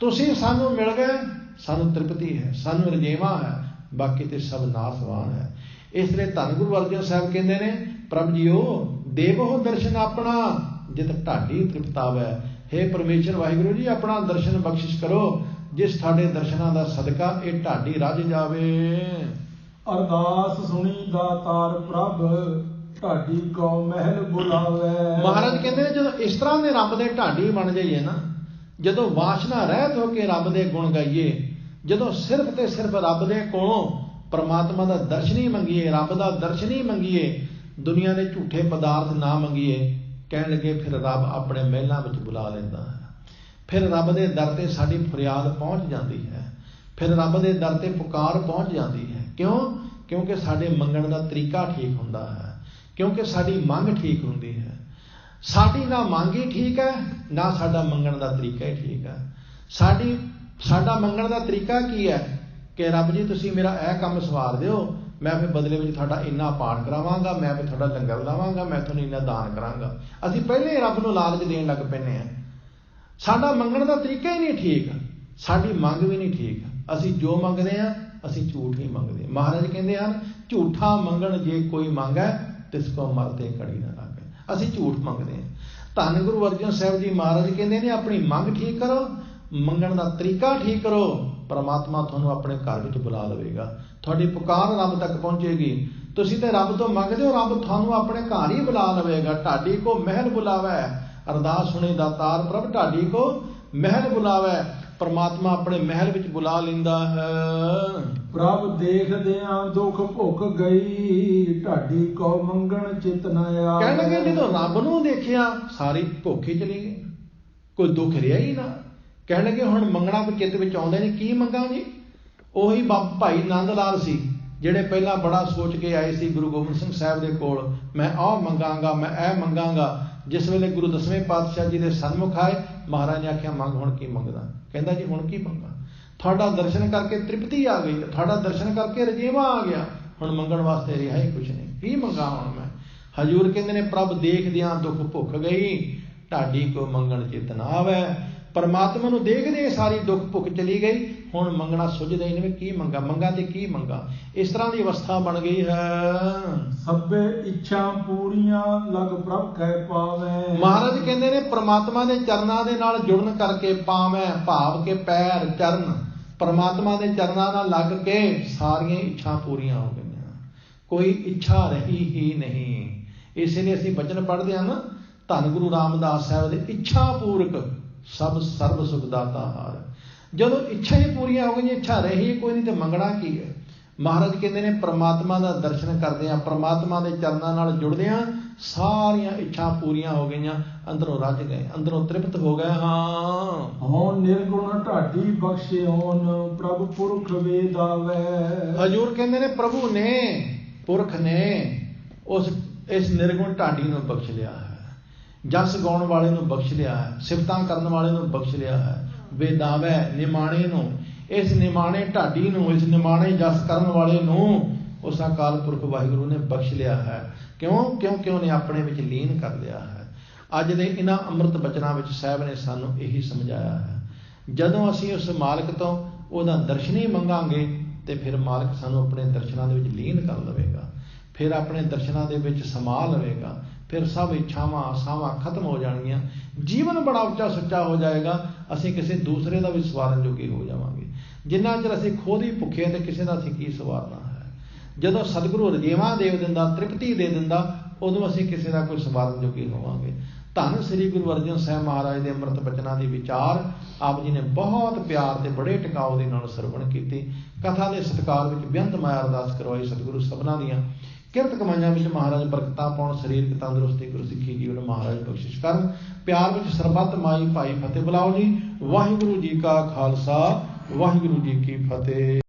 तुसीं सानू मिल गए, सानू तृप्ति है, सानू रजेवा है, बाकी तो सब नासवान है। इसलिए धन गुरु अर्जन साहब कहते ने प्रभ जीओ देवो दर्शन अपना, जित ढाडी तृप्तावै। हे परमेश्वर वाहिगुरु जी अपना दर्शन बख्शिश करो ਜਿਸ ਤੁਹਾਡੇ ਦਰਸ਼ਨਾਂ ਦਾ ਸਦਕਾ ਇਹ ਢਾਡੀ ਰੱਜ ਜਾਵੇ। ਅਰਦਾਸ ਸੁਣੀ ਦਾਤਾਰ ਪ੍ਰਭ ਢਾਡੀ ਕੋ ਮਹਿਲ ਬੁਲਾਵੇ। ਮਹਾਰਾਜ ਕਹਿੰਦੇ ਨੇ ਜਦੋਂ ਇਸ ਤਰ੍ਹਾਂ ਦੇ ਰੱਬ ਦੇ ਢਾਡੀ ਬਣ ਜਾਈਏ ਨਾ, ਜਦੋਂ ਵਾਸ਼ਨਾ ਰਹਿਤ ਹੋ ਕੇ ਰੱਬ ਦੇ ਗੁਣ ਗਾਈਏ, ਜਦੋਂ ਸਿਰਫ ਤੇ ਸਿਰਫ ਰੱਬ ਦੇ ਕੋਲੋਂ ਪਰਮਾਤਮਾ ਦਾ ਦਰਸ਼ਨ ਹੀ ਮੰਗੀਏ, ਰੱਬ ਦਾ ਦਰਸ਼ਨ ਹੀ ਮੰਗੀਏ, ਦੁਨੀਆ ਦੇ ਝੂਠੇ ਪਦਾਰਥ ਨਾ ਮੰਗੀਏ, ਕਹਿਣ ਲੱਗੇ ਫਿਰ ਰੱਬ ਆਪਣੇ ਮਹਿਲਾਂ ਵਿੱਚ ਬੁਲਾ ਲੈਂਦਾ ਹੈ। ਫਿਰ ਰੱਬ ਦੇ ਦਰ ਤੇ ਸਾਡੀ ਫਰਿਆਦ ਪਹੁੰਚ ਜਾਂਦੀ ਹੈ, ਫਿਰ ਰੱਬ ਦੇ ਦਰ ਤੇ ਪੁਕਾਰ ਪਹੁੰਚ ਜਾਂਦੀ ਹੈ। ਕਿਉਂ? ਕਿਉਂਕਿ ਸਾਡੇ ਮੰਗਣ ਦਾ ਤਰੀਕਾ ਠੀਕ ਹੁੰਦਾ ਹੈ, ਕਿਉਂਕਿ ਸਾਡੀ ਮੰਗ ਠੀਕ ਹੁੰਦੀ ਹੈ। ਸਾਡੀ ਨਾ ਮੰਗ ਹੀ ਠੀਕ ਹੈ, ਨਾ ਸਾਡਾ ਮੰਗਣ ਦਾ ਤਰੀਕਾ ਹੀ ਠੀਕ ਹੈ। ਸਾਡਾ ਮੰਗਣ ਦਾ ਤਰੀਕਾ ਕੀ ਹੈ ਕਿ ਰੱਬ ਜੀ ਤੁਸੀਂ ਮੇਰਾ ਇਹ ਕੰਮ ਸਵਾਰ ਦਿਓ, ਮੈਂ ਫਿਰ ਬਦਲੇ ਵਿੱਚ ਤੁਹਾਡਾ ਇੰਨਾ ਪਾਠ ਕਰਾਵਾਂਗਾ, ਮੈਂ ਫਿਰ ਤੁਹਾਡਾ ਲੰਗਰ ਲਾਵਾਂਗਾ, ਮੈਂ ਤੁਹਾਨੂੰ ਇੰਨਾ ਦਾਨ ਕਰਾਂਗਾ। ਅਸੀਂ ਪਹਿਲੇ ਰੱਬ ਨੂੰ ਲਾਲਚ ਦੇਣ ਲੱਗ ਪੈਂਦੇ ਹਾਂ। ਸਾਡਾ ਮੰਗਣ ਦਾ ਤਰੀਕਾ ਹੀ ਨਹੀਂ ਠੀਕ, ਸਾਡੀ ਮੰਗ ਵੀ ਨਹੀਂ ਠੀਕ। ਅਸੀਂ ਜੋ ਮੰਗਦੇ ਹਾਂ ਅਸੀਂ ਝੂਠ ਹੀ ਮੰਗਦੇ। ਮਹਾਰਾਜ ਕਹਿੰਦੇ ਹਨ ਝੂਠਾ ਮੰਗਣ ਜੇ ਕੋਈ ਮੰਗੈ ਤਿਸ ਕੋ ਮਰਤੇ ਕੜੀ ਨਾ ਲਾਗੇ। ਅਸੀਂ ਝੂਠ ਮੰਗਦੇ ਹਾਂ। ਧੰਨ ਗੁਰੂ ਅਰਜਨ ਸਾਹਿਬ ਜੀ ਮਹਾਰਾਜ ਕਹਿੰਦੇ ਨੇ ਆਪਣੀ ਮੰਗ ਠੀਕ ਕਰੋ, ਮੰਗਣ ਦਾ ਤਰੀਕਾ ਠੀਕ ਕਰੋ, ਪਰਮਾਤਮਾ ਤੁਹਾਨੂੰ ਆਪਣੇ ਘਰ ਵਿੱਚ ਬੁਲਾ ਲਵੇਗਾ। ਤੁਹਾਡੀ ਪੁਕਾਰ ਰੱਬ ਤੱਕ ਪਹੁੰਚੇਗੀ। ਤੁਸੀਂ ਤੇ ਰੱਬ ਤੋਂ ਮੰਗਦੇ ਹੋ, ਰੱਬ ਤੁਹਾਨੂੰ ਆਪਣੇ ਘਰ ਹੀ ਬੁਲਾ ਲਵੇਗਾ। ਢਾਡੀ ਕੋ ਮਹਿਲ ਬੁਲਾਵੇ, ਅਰਦਾਸ ਸੁਣੇ ਦਾਤਾਰ ਪ੍ਰਭ ਢਾਡੀ ਕੋ ਮਹਿਲ ਬੁਲਾਵੇ। ਪਰਮਾਤਮਾ ਆਪਣੇ ਮਹਿਲ ਵਿੱਚ ਬੁਲਾ ਲੈਂਦਾ ਹੈ। ਪ੍ਰਭ ਦੇਖਦਿਆਂ ਦੁੱਖ ਭੁੱਖ ਗਈ ਢਾਡੀ ਕੋ ਮੰਗਣ ਚਿਤ ਨ ਆਇਆ। ਕਹਿਣ ਲੱਗੇ ਜਦੋਂ ਰੱਬ ਨੂੰ ਦੇਖਿਆ ਸਾਰੀ ਭੁੱਖ ਹੀ ਚਲੀ ਗਈ, ਕੋਈ ਦੁੱਖ ਰਿਹਾ ਹੀ ਨਾ। ਕਹਿਣ ਲੱਗੇ ਹੁਣ ਮੰਗਣਾ ਕੋਈ ਚਿੱਤ ਵਿੱਚ ਆਉਂਦੇ ਨਹੀਂ, ਕੀ ਮੰਗਾਂ ਜੀ? ਉਹੀ ਭਾਈ ਨੰਦ ਲਾਲ ਸੀ ਜਿਹੜੇ ਪਹਿਲਾਂ ਬੜਾ ਸੋਚ ਕੇ ਆਏ ਸੀ ਗੁਰੂ ਗੋਬਿੰਦ ਸਿੰਘ ਸਾਹਿਬ ਦੇ ਕੋਲ, ਮੈਂ ਆਹ ਮੰਗਾਂਗਾ, ਮੈਂ ਇਹ ਮੰਗਾਂਗਾ। ਜਿਸ ਵੇਲੇ ਗੁਰੂ 10ਵੇਂ ਪਾਤਸ਼ਾਹ ਜੀ ਦੇ ਸਨਮੁਖ ਆਏ, ਮਹਾਰਾਜ ਨੇ ਆਖਿਆ ਮੰਗ, ਹੁਣ ਕੀ ਮੰਗਦਾ? ਕਹਿੰਦਾ ਜੀ ਹੁਣ ਕੀ ਮੰਗਾਂ? ਤੁਹਾਡਾ ਦਰਸ਼ਨ ਕਰਕੇ ਤ੍ਰਿਪਤੀ ਆ ਗਈ, ਤੁਹਾਡਾ ਦਰਸ਼ਨ ਕਰਕੇ ਰਜੇਵਾ ਆ ਗਿਆ, ਹੁਣ ਮੰਗਣ ਵਾਸਤੇ ਰਿਹਾ ਹੀ ਕੁਛ ਨਹੀਂ, ਕੀ ਮੰਗਾਂ ਹੁਣ ਮੈਂ? ਹਜ਼ੂਰ ਕਹਿੰਦੇ ਨੇ ਪ੍ਰਭ ਦੇਖਦਿਆਂ ਦੁੱਖ ਭੁੱਖ ਗਈ ਢਾਡੀ ਕੋ ਮੰਗਣ ਚਿਤ ਨਾ ਆਵੇ। ਪਰਮਾਤਮਾ ਨੂੰ ਦੇਖਦੇ ਸਾਰੀ ਦੁੱਖ ਭੁੱਖ ਚਲੀ ਗਈ, ਹੁਣ ਮੰਗਣਾ ਸੁਝਦਾ ਹੀ ਨਹੀਂ, ਕੀ ਮੰਗਾ? ਮੰਗਾ ਤੇ ਕੀ ਮੰਗਾ? ਇਸ ਤਰ੍ਹਾਂ ਦੀ ਅਵਸਥਾ ਬਣ ਗਈ ਹੈ। ਸਭੇ ਇੱਛਾ ਪੂਰੀਆਂ ਲਗ ਪ੍ਰਭ ਕਹਿ ਪਾਵੇ। ਮਹਾਰਾਜ ਕਹਿੰਦੇ ਨੇ ਪਰਮਾਤਮਾ ਦੇ ਚਰਨਾਂ ਦੇ ਨਾਲ ਜੁੜਨ ਕਰਕੇ ਪਾਵੇਂ, ਭਾਵ ਕੇ ਪੈਰ ਚਰਨ ਪਰਮਾਤਮਾ ਦੇ ਚਰਨਾਂ ਨਾਲ ਲੱਗ ਕੇ ਸਾਰੀਆਂ ਇੱਛਾ ਪੂਰੀਆਂ ਹੋ ਗਈਆਂ, ਕੋਈ ਇੱਛਾ ਰਹੀ ਹੀ ਨਹੀਂ। ਇਸੇ ਲਈ ਅਸੀਂ ਬਚਨ ਪੜ੍ਹਦੇ ਹਾਂ ਨਾ, ਧੰਨ ਗੁਰੂ ਰਾਮਦਾਸ ਸਾਹਿਬ ਦੇ ਇੱਛਾ ਪੂਰਕ ਸਭ ਸਰਬ ਸੁਖ ਦਾਤਾ ਹਾਰ। ਜਦੋਂ ਇੱਛਾ ਹੀ ਪੂਰੀਆਂ ਹੋ ਗਈਆਂ, ਇੱਛਾ ਰਹੀ ਕੋਈ ਨਹੀਂ ਤੇ ਮੰਗਣਾ ਕੀ ਹੈ? ਮਹਾਰਾਜ ਕਹਿੰਦੇ ਨੇ ਪਰਮਾਤਮਾ ਦਾ ਦਰਸ਼ਨ ਕਰਦੇ ਆ, ਪਰਮਾਤਮਾ ਦੇ ਚਰਨਾਂ ਨਾਲ ਜੁੜਦੇ ਆ, ਸਾਰੀਆਂ ਇੱਛਾ ਪੂਰੀਆਂ ਹੋ ਗਈਆਂ, ਅੰਦਰੋਂ ਰੱਜ ਗਏ, ਅੰਦਰੋਂ ਤ੍ਰਿਪਤ ਹੋ ਗਏ। ਹਾਂ ਹੁਣ ਨਿਰਗੁਣ ਢਾਡੀ ਬਖਸ਼ਿਓਨ ਪ੍ਰਭ ਪੁਰਖ ਵੇਦਾਵੇ। ਹਜ਼ੂਰ ਕਹਿੰਦੇ ਨੇ ਪ੍ਰਭੂ ਨੇ, ਪੁਰਖ ਨੇ ਇਸ ਨਿਰਗੁਣ ਢਾਡੀ ਨੂੰ ਬਖਸ਼ ਲਿਆ ਹੈ, ਜਸ ਗਾਉਣ ਵਾਲੇ ਨੂੰ ਬਖਸ਼ ਲਿਆ ਹੈ, ਸਿਫਤਾਂ ਕਰਨ ਵਾਲੇ ਨੂੰ ਬਖਸ਼ ਲਿਆ ਹੈ, ਵੇਦਾਵੇ ਨਿਮਾਣੇ ਨੂੰ, ਇਸ ਨਿਮਾਣੇ ਢਾਡੀ ਨੂੰ, ਇਸ ਨਿਮਾਣੇ ਜਸ ਕਰਨ ਵਾਲੇ ਨੂੰ ਉਸ ਅਕਾਲ ਪੁਰਖ ਵਾਹਿਗੁਰੂ ਨੇ ਬਖਸ਼ ਲਿਆ ਹੈ। ਕਿਉਂ? ਕਿਉਂਕਿ ਉਹਨੇ ਆਪਣੇ ਵਿੱਚ ਲੀਨ ਕਰ ਲਿਆ ਹੈ। ਅੱਜ ਦੇ ਇਹਨਾਂ ਅੰਮ੍ਰਿਤ ਬਚਨਾਂ ਵਿੱਚ ਸਾਹਿਬ ਨੇ ਸਾਨੂੰ ਇਹੀ ਸਮਝਾਇਆ ਹੈ, ਜਦੋਂ ਅਸੀਂ ਉਸ ਮਾਲਕ ਤੋਂ ਉਹਦਾ ਦਰਸ਼ਨ ਹੀ ਮੰਗਾਂਗੇ ਤੇ ਫਿਰ ਮਾਲਕ ਸਾਨੂੰ ਆਪਣੇ ਦਰਸ਼ਨਾਂ ਦੇ ਵਿੱਚ ਲੀਨ ਕਰ ਲਵੇਗਾ, ਫਿਰ ਆਪਣੇ ਦਰਸ਼ਨਾਂ ਦੇ ਵਿੱਚ ਸਮਾ ਲਵੇਗਾ, ਫਿਰ ਸਭ ਇੱਛਾਵਾਂ ਆਸਾਵਾਂ ਖਤਮ ਹੋ ਜਾਣਗੀਆਂ, ਜੀਵਨ ਬੜਾ ਉੱਚਾ ਸੁੱਚਾ ਹੋ ਜਾਏਗਾ, ਅਸੀਂ ਕਿਸੇ ਦੂਸਰੇ ਦਾ ਵੀ ਸਵਾਰਨ ਜੋਗੇ ਹੋ ਜਾਵਾਂਗੇ। ਜਿੰਨਾ ਚਿਰ ਅਸੀਂ ਖੁਦ ਹੀ ਭੁੱਖੇ ਤੇ ਕਿਸੇ ਦਾ ਅਸੀਂ ਕੀ ਸਵਾਰਨਾ ਹੈ? ਜਦੋਂ ਸਤਿਗੁਰੂ ਰਜੇਵਾਂ ਦੇ ਦਿੰਦਾ, ਤ੍ਰਿਪਤੀ ਦੇ ਦਿੰਦਾ, ਉਦੋਂ ਅਸੀਂ ਕਿਸੇ ਦਾ ਕੋਈ ਸਵਾਰਨ ਜੋਗੇ ਹੋਵਾਂਗੇ। ਧੰਨ ਸ੍ਰੀ ਗੁਰੂ ਅਰਜਨ ਸਾਹਿਬ ਮਹਾਰਾਜ ਦੇ ਅੰਮ੍ਰਿਤ ਬਚਨਾਂ ਦੀ ਵਿਚਾਰ ਆਪ ਜੀ ਨੇ ਬਹੁਤ ਪਿਆਰ ਤੇ ਬੜੇ ਟਿਕਾਓ ਦੇ ਨਾਲ ਸਰਵਣ ਕੀਤੀ। ਕਥਾ ਦੇ ਸਤਿਕਾਰ ਵਿੱਚ ਬੇਅੰਤ ਮਾਇਆ ਅਰਦਾਸ ਕਰਵਾਈ। ਸਤਿਗੁਰੂ ਸਭਨਾਂ ਦੀਆਂ ਕਿਰਤ ਕਮਾਈਆਂ ਵਿੱਚ ਮਹਾਰਾਜ ਬਰਕਤਾਂ ਪਾਉਣ, ਸਰੀਰਕ ਤੰਦਰੁਸਤੀ, ਗੁਰਸਿੱਖੀ ਜੀਵਨ ਮਹਾਰਾਜ ਬਖਸ਼ਿਸ਼ ਕਰਨ। ਪਿਆਰ ਵਿੱਚ ਸਰਬੱਤ ਮਾਈ ਭਾਈ ਫਤਿਹ ਬੁਲਾਓ ਜੀ। ਵਾਹਿਗੁਰੂ ਜੀ ਕਾ ਖਾਲਸਾ, ਵਾਹਿਗੁਰੂ ਜੀ ਕੀ ਫਤਿਹ।